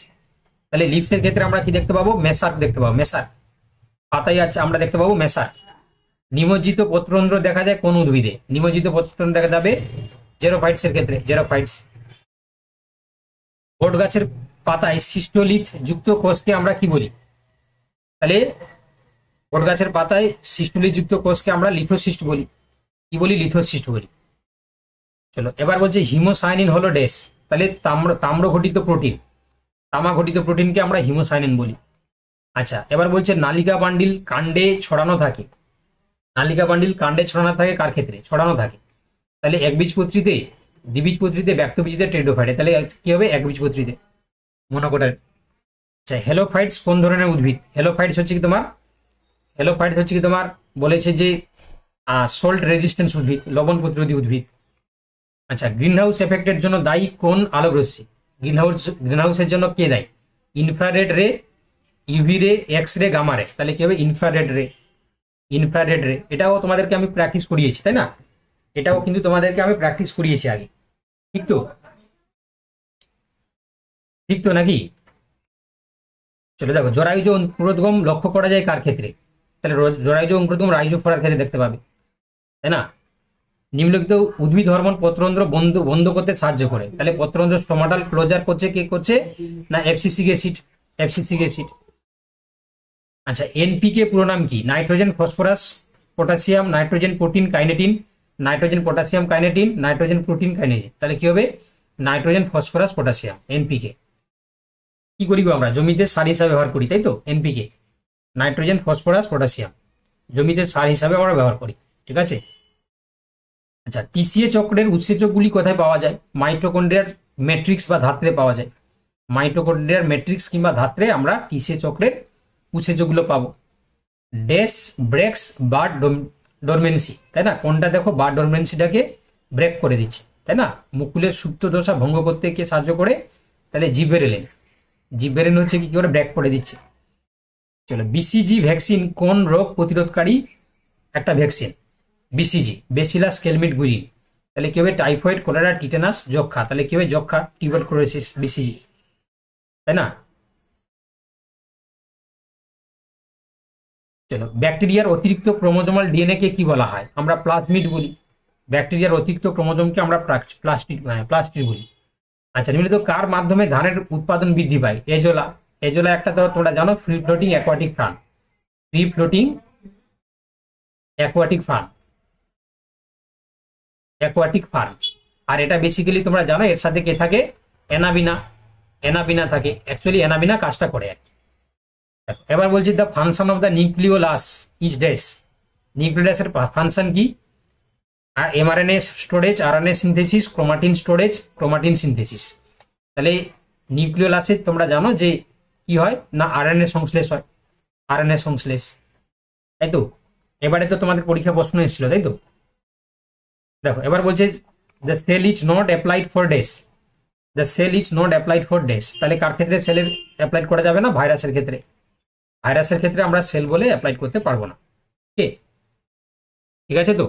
Speaker 1: তাহলে লিভসের ক্ষেত্রে আমরা কি দেখতে পাবো? মেসার্ক দেখতে পাবো, মেসার্ক। পাতায় আছে আমরা দেখতে পাবো মেসার্ক। নিমজ্জিত পত্রন্ধ্র দেখা যায় কোন উদ্ভিদে? নিমজ্জিত পত্রন্ধ্র দেখা যাবে জেরোফাইটস এর ক্ষেত্রে, জেরোফাইটস। বট গাছের পাতায় সিস্টোলিথ যুক্ত কোষকে আমরা কি বলি? তাহলে বট গাছের পাতায় সিস্টোলিথ যুক্ত কোষকে আমরা লিথোসিস্ট বলি। কি বলি? লিথোসিস্ট বলি। চলো এবার বলছে হিমোসায়ানিন হলো ড্যাশ, তাহলে তাম্র ঘটিত প্রোটিন, তামা ঘটিত প্রোটিনকে আমরা হিমোসায়ানিন বলি। আচ্ছা, এবার বলছে নালিকা বান্ডিল কাণ্ডে ছড়ানো থাকে, নালিকা বান্ডিল কাণ্ডে ছড়ানো থাকে কার ক্ষেত্রে? ছড়ানো থাকে, তাহলে একবীজপত্রীতে, দ্বিবীজপত্রীতে, ব্যক্তবীজীতে, টেন্ডোফাইটে, তাহলে কি হবে একবীজপত্রীতে, মনোকোটার। আচ্ছা, হেলোফাইটস কোন ধরনের উদ্ভিদ? হেলোফাইটস হচ্ছে কি তোমার, হেলোফাইটস হচ্ছে কি তোমার বলেছে যে সল্ট রেজিস্ট্যান্স উদ্ভিদ, লবণ প্রতিরোধী উদ্ভিদ। আচ্ছা, গ্রিনহাউস এফেক্টের জন্য দায়ী কোন আলোক রশ্মি? গ্রিনহাউসের জন্য কে দায়ী? ইনফ্রারেড রে, ইউভি রে, এক্স রে, গামা রে, তাহলে কি হবে ইনফ্রারেড রে, ইনফ্রারেড রে। এটাও তোমাদেরকে আমি প্র্যাকটিস করিয়েছি, তাই না? এটাও কিন্তু তোমাদেরকে আমি প্র্যাকটিস করিয়েছি আগে, ঠিক তো? ঠিক তো নাকি? চলো দেখো জরায়ুজ পুরোদগম লক্ষ্য করা যায় কার ক্ষেত্রে? তাহলে জরায়ুজ অঙ্কুর তুমি রাইজোফোরার ক্ষেত্রে দেখতে পাবে, তাই না? নিম্নলিখিত উদ্ভিদ হরমোন পত্ররন্ধ্র বন্ধ করতে সাহায্য করে, তাহলে পত্ররন্ধ্র স্টোমাটাল ক্লোজার করছে কে করছে? না এফসিসিক অ্যাসিড, এফসিসিক অ্যাসিড। আচ্ছা, এনপিকে পুরো নাম কি? Nitrogen phosphorus potassium nitrogen protein kinetin, nitrogen potassium kinetin, nitrogen protein kinetin. তাহলে কি হবে? Nitrogen phosphorus potassium, NPK. কি করি গো আমরা? জমিতে সার হিসাবে ব্যবহার করি, তাই তো? এনপিকে নাইট্রোজেন ফসফরাস পটাশিয়াম জমিতে সার হিসাবে আমরা ব্যবহার করি, ঠিক আছে? আচ্ছা, টিসিএ চক্রের উৎসেচকগুলি কোথায় পাওয়া যায়? মাইটোকন্ড্রিয়ার ম্যাট্রিক্স বা ধাত্রে পাওয়া যায়। মাইটোকন্ড্রিয়ার ম্যাট্রিক্স কিংবা ধাত্রে আমরা টিসিএ চক্রের উৎসেচকগুলো পাবো। ড্যাশ ব্রেক্স বা ডরমেন্সি, তাই না? কোনটা দেখো বা ডরমেন্সিটাকে ব্রেক করে দিচ্ছে, তাই না? মুকুলের সুপ্ত দশা ভঙ্গ করতে কে সাহায্য করে? তাহলে জিবেরেলিন। জিবেরেলিন হচ্ছে কি করে ব্রেক করে দিচ্ছে। চলো, বিসিজি ভ্যাকসিন কোন রোগ প্রতিরোধকারী একটা vaccine? BCG bacillus Calmette Guerin. তাহলে কি হবে? টাইফয়েড, কলেরা, টিটেনাস, যক্ষা। তাহলে কি হবে? যক্ষা, টিউবারকুলোসিস, বিসিজি, তাই না? চলো, ব্যাকটেরিয়ার অতিরিক্ত ক্রোমোজোমাল ডিএনএ কে কি বলা হয়? আমরা প্লাজমিড বলি। ব্যাকটেরিয়ার অতিরিক্ত ক্রোমোজোমকে আমরা প্লাস্টিড বলি। আচ্ছা, নিম্নলিখিত কার মাধ্যমে ধানের উৎপাদন বৃদ্ধি পায়? এজোলা। এজোলা একটা তো তোমরা জানো, free floating aquatic fern, free floating aquatic fern, aquatic farm. আর এটা বেসিক্যালি তোমরা জানো এর সাথে কে থাকে? অ্যানাবিনা, অ্যানাবিনা থাকে। অ্যাকচুয়ালি অ্যানাবিনা কাজটা করে আর কি। এবার বলছি the function of the nucleolus is dash. নিউক্লিওলাসের ফাংশন কি? MRNA storage, RNA synthesis, chromatin storage, chromatin synthesis. তাহলে নিউক্লিওলাসে তোমরা জানো যে কি হয় না আরএনএ সংশ্লেষ হয়, আরএনএ সংশ্লেষ, তাই তো? এবারে তো তোমাদের পরীক্ষা প্রশ্ন এসেছিল, তাই তো? দেখো এবার বলছে the cell is not applied for dash. The cell is not applied for dash. তাহলে কার ক্ষেত্রে সেলের অ্যাপ্লাইড করা যাবে না? ভাইরাসের ক্ষেত্রে। ভাইরাসের ক্ষেত্রে আমরা সেল বলে অ্যাপ্লাইড করতে পারবো না। ঠিক আছে তো?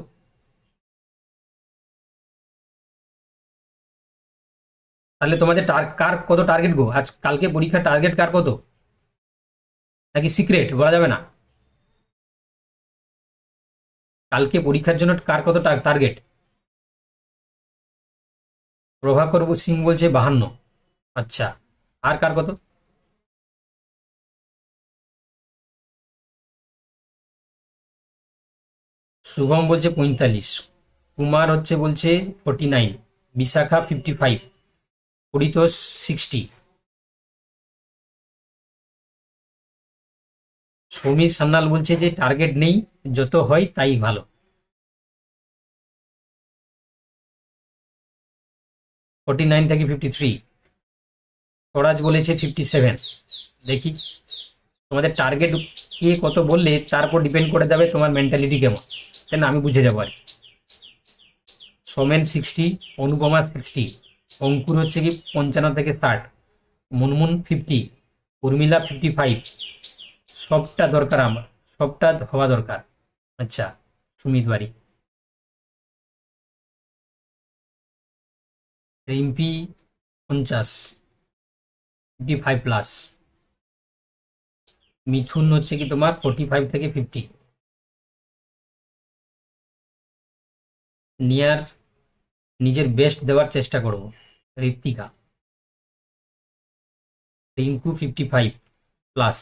Speaker 1: তাহলে তোমাদের কার কত টার্গেট গো? আজ কালকে পরীক্ষার টার্গেট কার কত? নাকি সিক্রেট বলা যাবে না? কালকে পরীক্ষার জন্য কার কত টার্গেট? প্রভাকর সিং বলছে 52। আচ্ছা, আর কার কত? শুভম বলছে 45, কুমার হচ্ছে বলছে 49, বিশাখা 55, পরিতোষ 60, সমীর সান্যাল বলছে যে টার্গেট নেই, যত হয় তাই ভালো। 49 থেকে 53, স্বরাজ বলেছে 57। দেখি তোমাদের টার্গেট কে কত বললে তার উপর ডিপেন্ড করে যাবে তোমার মেন্টালিটি কেমন, তাই না? আমি বুঝে যাবো আর কি। সোমেন 60, অনুপমা 60, অঙ্কুর হচ্ছে কি 55 থেকে 60, মুনমুন 50, উর্মিলা 55। সবটা দরকার আমার, সবটা হওয়া দরকার। আচ্ছা, সুমিত বাড়ি, রিম্পি 50, 55 প্লাস। মিথুন হচ্ছে কি তোমার 45 থেকে 50। নিয়ার নিজের বেস্ট দেওয়ার চেষ্টা করব। ঋত্বিকা, রিঙ্কু 55 প্লাস।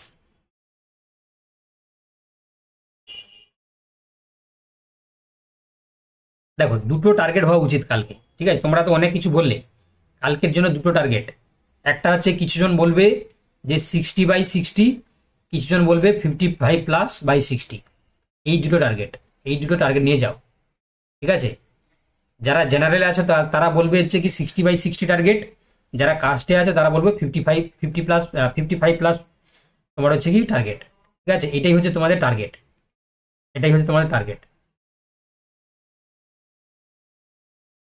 Speaker 1: দেখো দুটো টার্গেট হওয়া উচিত কালকে, ঠিক আছে? তোমরা তো অনেক কিছু বললে, কালকের জন্য দুটো টার্গেট। একটা হচ্ছে কিছুজন বলবে যে 60/60, কিছুজন বলবে 55 প্লাস বাই 60। এই দুটো টার্গেট, এই দুটো টার্গেট নিয়ে যাও, ঠিক আছে? যারা জেনারেলে আছে তারা বলবে হচ্ছে কি 60/60 টার্গেট, যারা কাস্টে আছে তারা বলবে 55 প্লাস তোমার হচ্ছে কি টার্গেট, ঠিক আছে? এটাই হচ্ছে তোমাদের টার্গেট, এটাই হচ্ছে তোমাদের টার্গেট,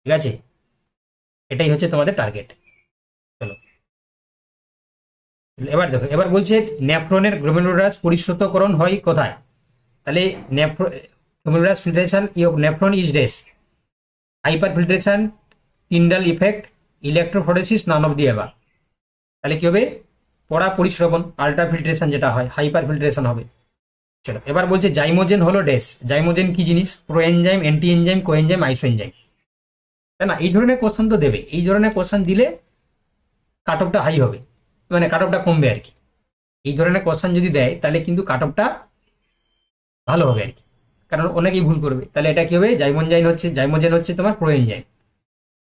Speaker 1: ঠিক আছে? এটাই হচ্ছে তোমাদের টার্গেট। চলো এবার দেখো, এবার বলছে নেফ্রনের গ্লোমেরুলাস পরিশ্রুতকরণ হয় কোথায়? তাহলে glomerulus filtration of nephron is dash. Hyper filtration, Tyndall effect, electrophoresis, none of the এবার। তাহলে কি হবে? পড়া পরিশ্রবণ, আল্ট্রা ফিল্ট্রেশন যেটা হয়, হাইপার ফিল্ট্রেশন হবে। চলো এবার বলছে জাইমোজেন হলো ড্যাশ। জাইমোজেন কি জিনিস? প্রো এনজাইম, অ্যান্টি এনজাইম, কো এনজাইম, আইসো এনজাইম, তাই না? এই ধরনের কোশ্চেন তো দেবে। এই ধরনের কোশ্চেন দিলে কাট অফটা হাই হবে, মানে কাট অফটা কমবে আর কি। এই ধরনের কোশ্চেন যদি দেয় তাহলে কিন্তু কাট অফটা ভালো হবে আর কি, কারণ অনেকেই ভুল করবে। তাহলে এটা কি হবে? জাইমোজেন হচ্ছে তোমার প্রো এনজাইম।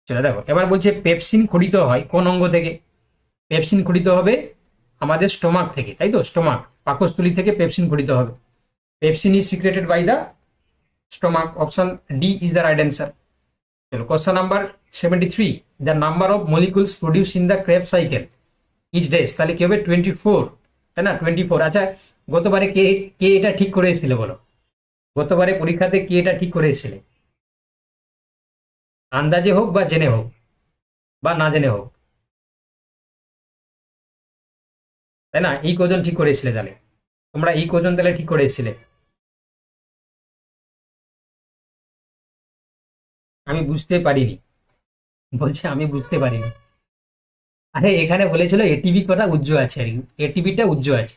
Speaker 1: চলো দেখো এবার বলছে পেপসিন খরিত হয় কোন অঙ্গ থেকে? পেপসিন খরিত হবে আমাদের স্টোমাক থেকে, তাই তো? স্টোমাক, পাকস্থলী থেকে পেপসিন খরিত হবে। Pepsin is secreted by the stomach. Option D is the right answer. চলো question number 73, the number of molecules produce in the Krebs cycle is dash. তাহলে কি হবে? 24, তাই না? 24। আচ্ছা গতবারে কে কে এটা ঠিক করে এসেছিল বলো? গতবারে পরীক্ষাতে কে এটা ঠিক করে এসেছিলে? আন্দাজে হোক বা জেনে হোক বা না জেনে হোক, তাই না? এই কজন ঠিক করে এসেছিলে? তাহলে তোমরা এই কজন তাহলে ঠিক করে এসেছিলে? আমি বুঝতে পারিনি, বলছে আমি বুঝতে পারিনি। আরে এখানে বলেছিল এটিভি কটা উজ্জ্ব আছে আর কি, এটিভিটা উজ্জ্ব আছে।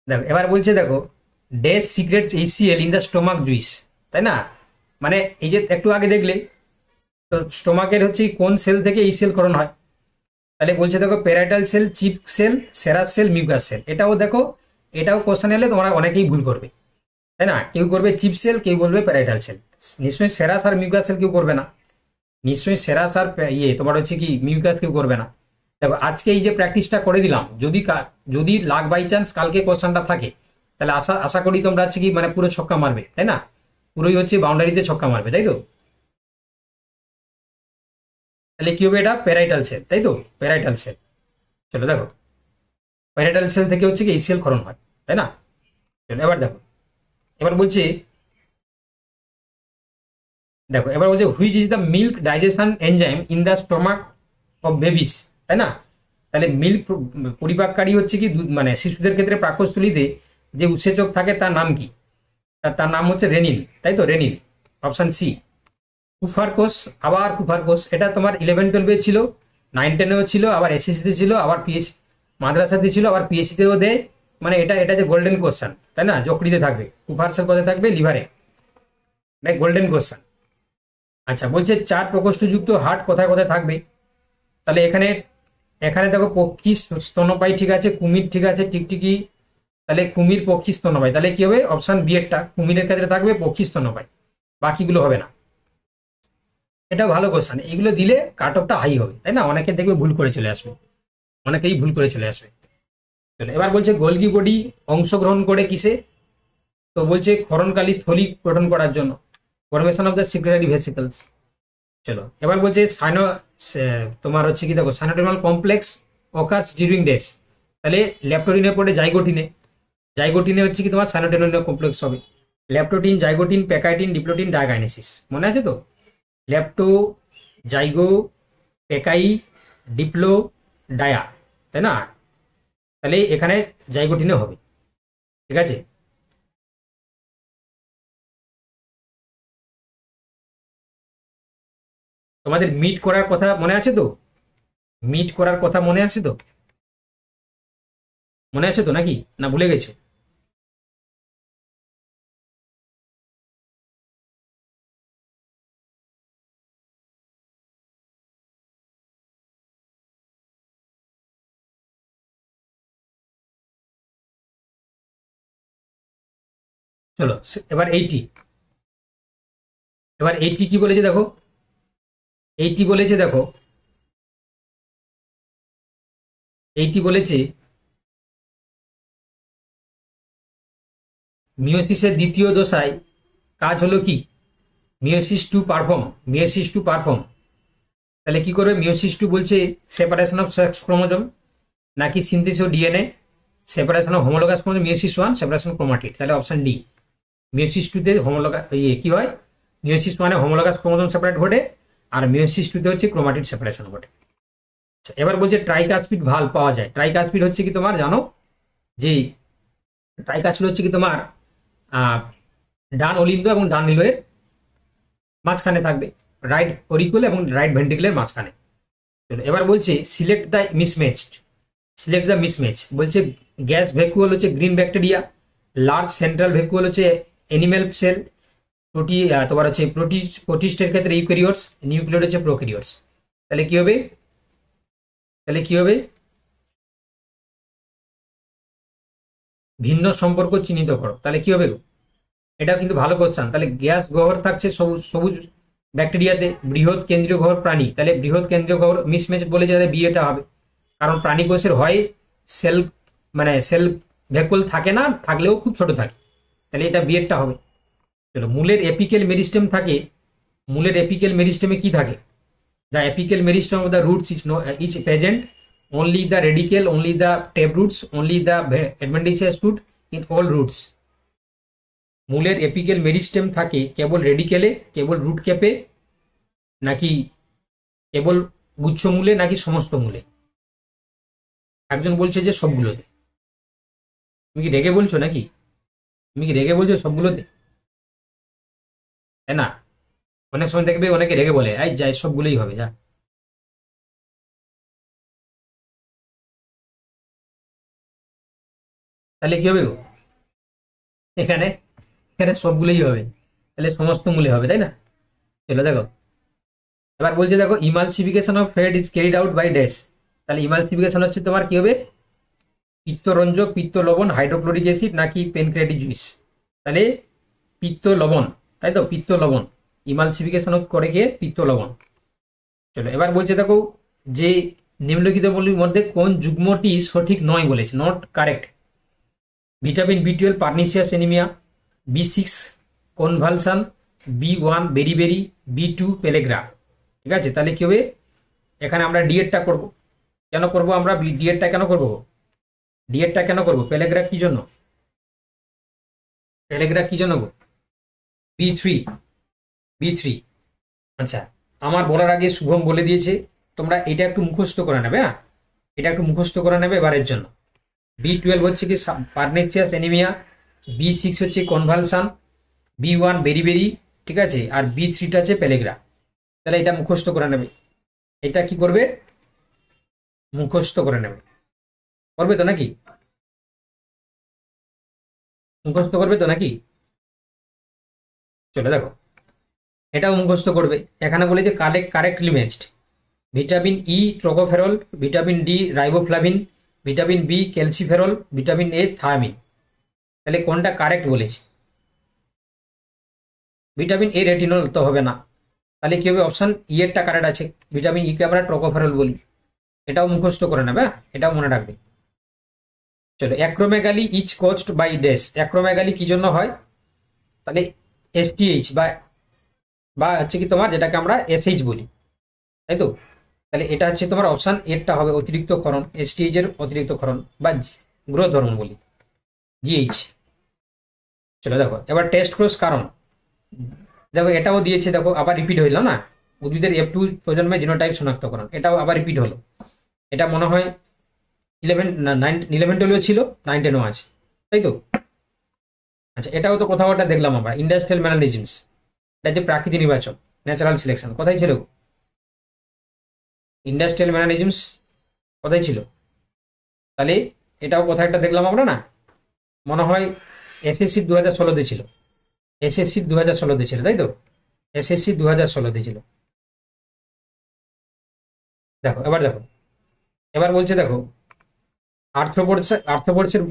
Speaker 1: দেখো এবার বলছে দেখো dash secrets HCL in the stomach juice, তাই না? মানে এই যে একটু আগে দেখলে তো স্টোমাকের হচ্ছে কোন সেল থেকে এই সেল করণ হয়, তাহলে বলছে দেখো parietal cell, chief cell, serous cell, mucous cell. এটাও দেখো, এটাও কোশ্চেন এলে তোমরা অনেকেই ভুল করবে, তাই না? কেউ করবে চিপ সেল, কেউ বলবে প্যারাইটাল সেল। নিশ্চয়ই সেরাস আর মিউকাস সেল কেউ করবে না, নিশ্চয়ই সেরাস আর তোমার হচ্ছে কি মিউকাস কেউ করবে না। দেখো আজকে এই যে প্র্যাকটিসটা করে দিলাম, যদি লাক বাই চান্স কালকে কোশ্চেনটা থাকে তাহলে আশা আশা করি তোমরা হচ্ছে কি মানে পুরো ছক্কা মারবে, তাই না? পুরোই হচ্ছে বাউন্ডারিতে ছক্কা মারবে, তাই তো? তাহলে কি হবে? এটা প্যারাইটাল সেল, তাই তো? Parietal sell. চলো দেখো প্যারাইটাল সেল থেকে হচ্ছে কি এই সেল ক্ষরণ হয়, তাই না? চলো এবার দেখো, এবার বলছে দেখো এবার বলছে which is the milk digestion enzyme in the stomach of babies, তাই না? তাহলে মিল্ক পরিপাককারী হচ্ছে কি মানে শিশুদের ক্ষেত্রে পাকস্থলীতে যে উৎসেচক থাকে তার নাম কি? তার নাম হচ্ছে রেনিন, তাই তো? রেনিন। Option C. কুফারকোষ, আবার কুফারকোষ, এটা তোমার 11-12 ছিল, 9-10-এও ছিল, আবার এসএসসিতে ছিল, আবার পিএসসি মাদ্রাসাতে ছিল, আবার পিএসসিতেও দেয়। মানে এটা যে গোল্ডেন কোশ্চেন, তাই না? যকৃতে থাকবে কুফারসেল, কোথায় থাকবে? লিভারে, গোল্ডেন কোশ্চেন। আচ্ছা বলছে চার প্রকোষ্ঠযুক্ত হার্ট কোথায় কোথায় থাকবে? তাহলে এখানে এখানে দেখো পক্ষী, স্তন্যপায়ী ঠিক আছে, কুমির ঠিক আছে, টিকটিকি। তাহলে কুমির, পক্ষী, স্তন্যপায়ী। তাহলে কি হবে? অপশন বি এরটা, কুমিরের ক্ষেত্রে থাকবে, পক্ষী, স্তন্যপায়ী, বাকিগুলো হবে না। এটাও ভালো কোশ্চেন, এইগুলো দিলে কাট অফটা হাই হবে, তাই না? অনেকে দেখবে ভুল করে চলে আসবে, অনেকেই ভুল করে চলে আসবে। চলো এবার বলছে গোলগি বডি অংশগ্রহণ করে কিসে? তো বলছে ক্ষরণকালী থলি গঠন করার জন্য, ফরমেশন অফ দ্য সিক্রেটারি ভেসিকলস। চলো এবার বলছে তোমার হচ্ছে কি দেখো সাইনোডার্মাল কমপ্লেক্স অকার্স ডিউরিং ডেস। তাহলে ল্যাপটোরিনে পড়ে জাইগোটিনে, জাইগোটিনে হচ্ছে কি তোমার সাইনোডার্মাল কমপ্লেক্স হবে। ল্যাপটোটিন, জাইগোটিন, প্যাকাইটিন, ডিপ্লোটিন, ডায়াগাইনেসিস, মনে আছে তো? ল্যাপটো, জাইগো, প্যাকাই, ডিপ্লো, ডায়া, তাই না? তাহলে এখানে জাইগোটিনে হবে, ঠিক আছে? তোমাদের মিট করার কথা মনে আছে তো? মিট করার কথা মনে আছে তো? মনে আছে তো নাকি, না ভুলে গেছো? চলো এবার এইটি কি বলেছে দেখো, এইটি বলেছে দেখো, এইটি বলেছে মিওসিসের দ্বিতীয় দশায় কাজ হলো কি? Meiosis to perform. তাহলে কি করবে? মিওসিস টু বলছে সেপারেশন অফ সেক্স ক্রোমোজোম, নাকি synthesis of DNA, separation of homologous chromosome, meiosis 1 separation of chromatid. তাহলে অপশন ডি। মিওসিস 2 তে কি হয়? মিওসিস 1-এ হোমোলোগাস ক্রোমোজোম সেপারেট ঘটে, আর মিওসিস 2 তে হচ্ছে ক্রোমাটিড সেপারেশন ঘটে। আচ্ছা এবার বলছে ট্রাইকাসপিড ভাল্ব পাওয়া যায়। ট্রাইকাসপিড হচ্ছে কি তোমার জানো যে ট্রাইকাসপিড হচ্ছে কি তোমার ডান অলিন্দ এবং ডান নিলয়ের মাঝখানে থাকবে, রাইট অরিকুল এবং রাইট ভেন্ট্রিকুলের মাঝখানে। এবার বলছে সিলেক্ট দ্য মিসম্যাচ, বলছে গ্যাস ভ্যাকুয়াল হচ্ছে green bacteria, large central vacuole হচ্ছে অ্যানিম্যাল সেল, তোমার হচ্ছে প্রোটিস্টের ক্ষেত্রে ইউক্যারিওটস, নিউক্লিয়র হচ্ছে প্রোক্যারিওটস। তাহলে কি হবে, তাহলে কি হবে, ভিন্ন সম্পর্ক চিহ্নিত করো, তাহলে কি হবে? এটা কিন্তু ভালো কোশ্চেন। তাহলে গ্যাস গহ্বর থাকছে সবুজ ব্যাকটেরিয়াতে, বৃহৎ কেন্দ্রীয় গহ্বর প্রাণী, তাহলে বৃহৎ কেন্দ্রীয় গহ্বর মিসম্যাচ বলেছে, তাহলে বিয়েটা হবে। কারণ প্রাণী কোষের হয় সেল, মানে সেল ভ্যাকুয়াল থাকে না, থাকলেও খুব ছোট থাকে, তাহলে এটা বিয়েটা হবে। চলো, মূলের এপিক্যাল মেরিস্টেম থাকে, মূলের এপিক্যাল মেরিস্টেমে কি থাকে? The apical meristem of the roots is present only the radical, only the tape roots, only the adventitious root in all roots. মূলের এপিক্যাল মেরিস্টেম থাকে কেবল রেডিকেলে, কেবল রুট ক্যাপে, নাকি কেবল গুচ্ছ মূলে, নাকি সমস্ত মূলে? একজন বলছে যে সবগুলোতে। তুমি কি রেগে বলছো নাকি? তুমি কি রেগে বলছো সবগুলোতে? তাই না? অনেক সময় দেখবে অনেকে রেগে বলে এই যাই সবগুলোই হবে, যা। তাহলে কি হবে গো? এখানে এখানে সবগুলোই হবে, তাহলে সমস্ত মূলে হবে, তাই না? চলো দেখো, এবার বলছে দেখো emulsification of fat is carried out by dash. তাহলে ইমালসিফিকেশন হচ্ছে তোমার কি হবে? পিত্তরঞ্জক, পিত্ত লবণ, হাইড্রোক্লোরিক অ্যাসিড, নাকি পেনক্রিয়াটিক জুইস? তাহলে পিত্ত লবণ, তাই তো, পিত্ত লবণ ইমালসিফিকেশন করে কে? পিত্ত লবণ। চলো, এবার বলছে দেখো যে নিম্নলিখিতগুলির মধ্যে কোন যুগ্মটি সঠিক নয় বলেছে, not correct. Vitamin বি12 pernicious anaemia, বি6 convulsion, B one beriberi, B2 পেলেগ্রা। ঠিক আছে, তাহলে কি হবে? এখানে আমরা ডিএডটা করব। কেন করব আমরা ডিএডটা? কেন করব ডিএডটা? কেন করব? পেলেগ্রা কি জন্য? পেলেগ্রা কি জন্য গো? বি3, বি3। আচ্ছা, আমার বলার আগে শুভম বলে দিয়েছে, তোমরা এটা একটু মুখস্থ করে নেবে। হ্যাঁ, এটা একটু মুখস্থ করে নেবে এবারের জন্য। বি12 হচ্ছে কি পার্নেসিয়াস এনিমিয়া, বি6 হচ্ছে কনভালশন, বি1 বেরিবেরি, ঠিক আছে, আর বি3টা হচ্ছে পেলেগ্রা। তাহলে এটা মুখস্থ করে নেবে। এটা কি করবে? মুখস্থ করে নেবে। করবে তো নাকি? মুখস্থ করবে তো নাকি? চলে দেখো, এটাও মুখস্থ করবে। এখানে বলে যে correctly matched. Vitamin E tocopherol, vitamin D riboflavin, vitamin B calciferol, vitamin A thiamine. তাহলে কোনটা কারেক্ট বলেছে? ভিটামিন এ রেটিনল তো হবে না, তাহলে কি হবে? অপশন ই এরটা কারেক্ট আছে, ভিটামিন ই কে আমরা ট্রোকোফেরল বলি। এটাও মুখস্থ করে নেবে, এটাও মনে রাখবে। চলো, acromegaly is caused by dash. Acromegaly কি জন্য হয়? তাহলে এসটিএইচ বা হচ্ছে কি তোমার যেটাকে আমরা এসএইচ বলি, তাই তো? তাহলে এটা হচ্ছে তোমার অপশন এরটা হবে, অতিরিক্ত ক্ষরণ, এসটিএইচ এর অতিরিক্ত ক্ষরণ বা গ্রোথ হরমোন বলি, জিএইচ। চলো দেখো, এবার টেস্ট ক্রস কারণ। দেখো এটাও দিয়েছে, দেখো আবার রিপিট হইল না, উদ্ভিদের F2 প্রজন্মে জিনোটাইপ শনাক্তকরণ, এটাও আবার রিপিট হলো। এটা মনে হয় 11-12 ছিল, 9-10ও আছে, তাই তো? আচ্ছা, এটাও তো কোথাও একটা দেখলাম আমরা, ইন্ডাস্ট্রিয়াল ম্যানারিজমস, এটা যে প্রাকৃতিক নির্বাচন, ন্যাচারাল সিলেকশন, কোথায় ছিল? ইন্ডাস্ট্রিয়াল ম্যানারিজমস কোথায় ছিল? তাহলে এটাও কোথায় একটা দেখলাম আমরা না, মনে হয় এসএসসি 2016-তে ছিল, এসএসসি 2016-তে ছিল, তাই তো? এসএসসি 2016-তে ছিল। দেখো এবার দেখো, এবার বলছে দেখো আর্থ্রোপোডসের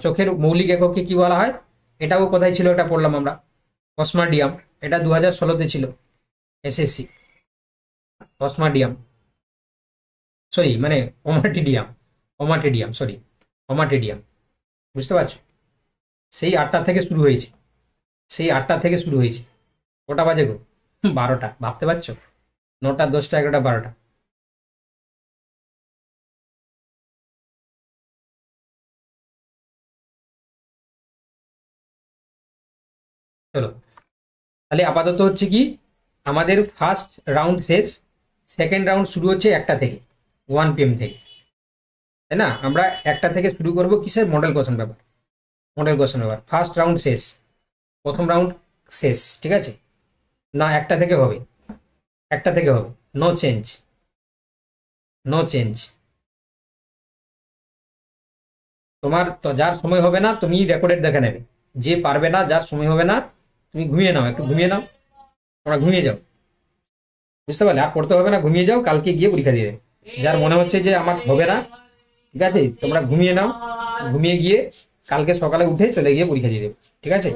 Speaker 1: চোখের মৌলিক এককে কি বলা হয়? এটাও কোথায় ছিল? এটা পড়লাম আমরা, অসমাডিয়াম। এটা 2016-তে ছিল, এসএসসি। অসমাডিয়াম, সরি মানে ওমাটিডিয়াম, ওমাটিডিয়াম, সরি ওমাটিডিয়াম। বুঝতে পারছো? সেই 8টা থেকে শুরু হয়েছে, সেই 8টা থেকে শুরু হয়েছে। কটা বাজে গো? 12টা। ভাবতে পারছো? 9টা, 10টা, 11টা, 12টা। চলো, তাহলে আপাতত হচ্ছে কি আমাদের ফার্স্ট রাউন্ড শেষ, সেকেন্ড রাউন্ড শুরু হচ্ছে 1টা থেকে, 1 PM থেকে, তাই না? আমরা 1টা থেকে শুরু করব কিসের? মডেল কোশ্চেন ব্যাপার, মডেল কোশ্চেন ব্যাপার। ফার্স্ট রাউন্ড শেষ, প্রথম রাউন্ড শেষ, ঠিক আছে না? 1টা থেকে হবে, 1টা থেকে হবে, নো চেঞ্জ, নো চেঞ্জ। তোমার তো যার সময় হবে না তুমি রেকর্ডেড দেখে নেবে, যে পারবে না, যার সময় হবে না তুমি ঘুমিয়ে নাও, একটু ঘুমিয়ে নাও, তোমরা ঘুমিয়ে যাও, বুঝতে পারলে? আর পড়তে হবে না, ঘুমিয়ে যাও, কালকে গিয়ে পরীক্ষা দিয়ে দেবে। যার মনে হচ্ছে যে আমার হবে না, ঠিক আছে, তোমরা ঘুমিয়ে নাও, ঘুমিয়ে গিয়ে কালকে সকালে উঠে চলে গিয়ে পরীক্ষা দিয়ে দেবে, ঠিক আছে?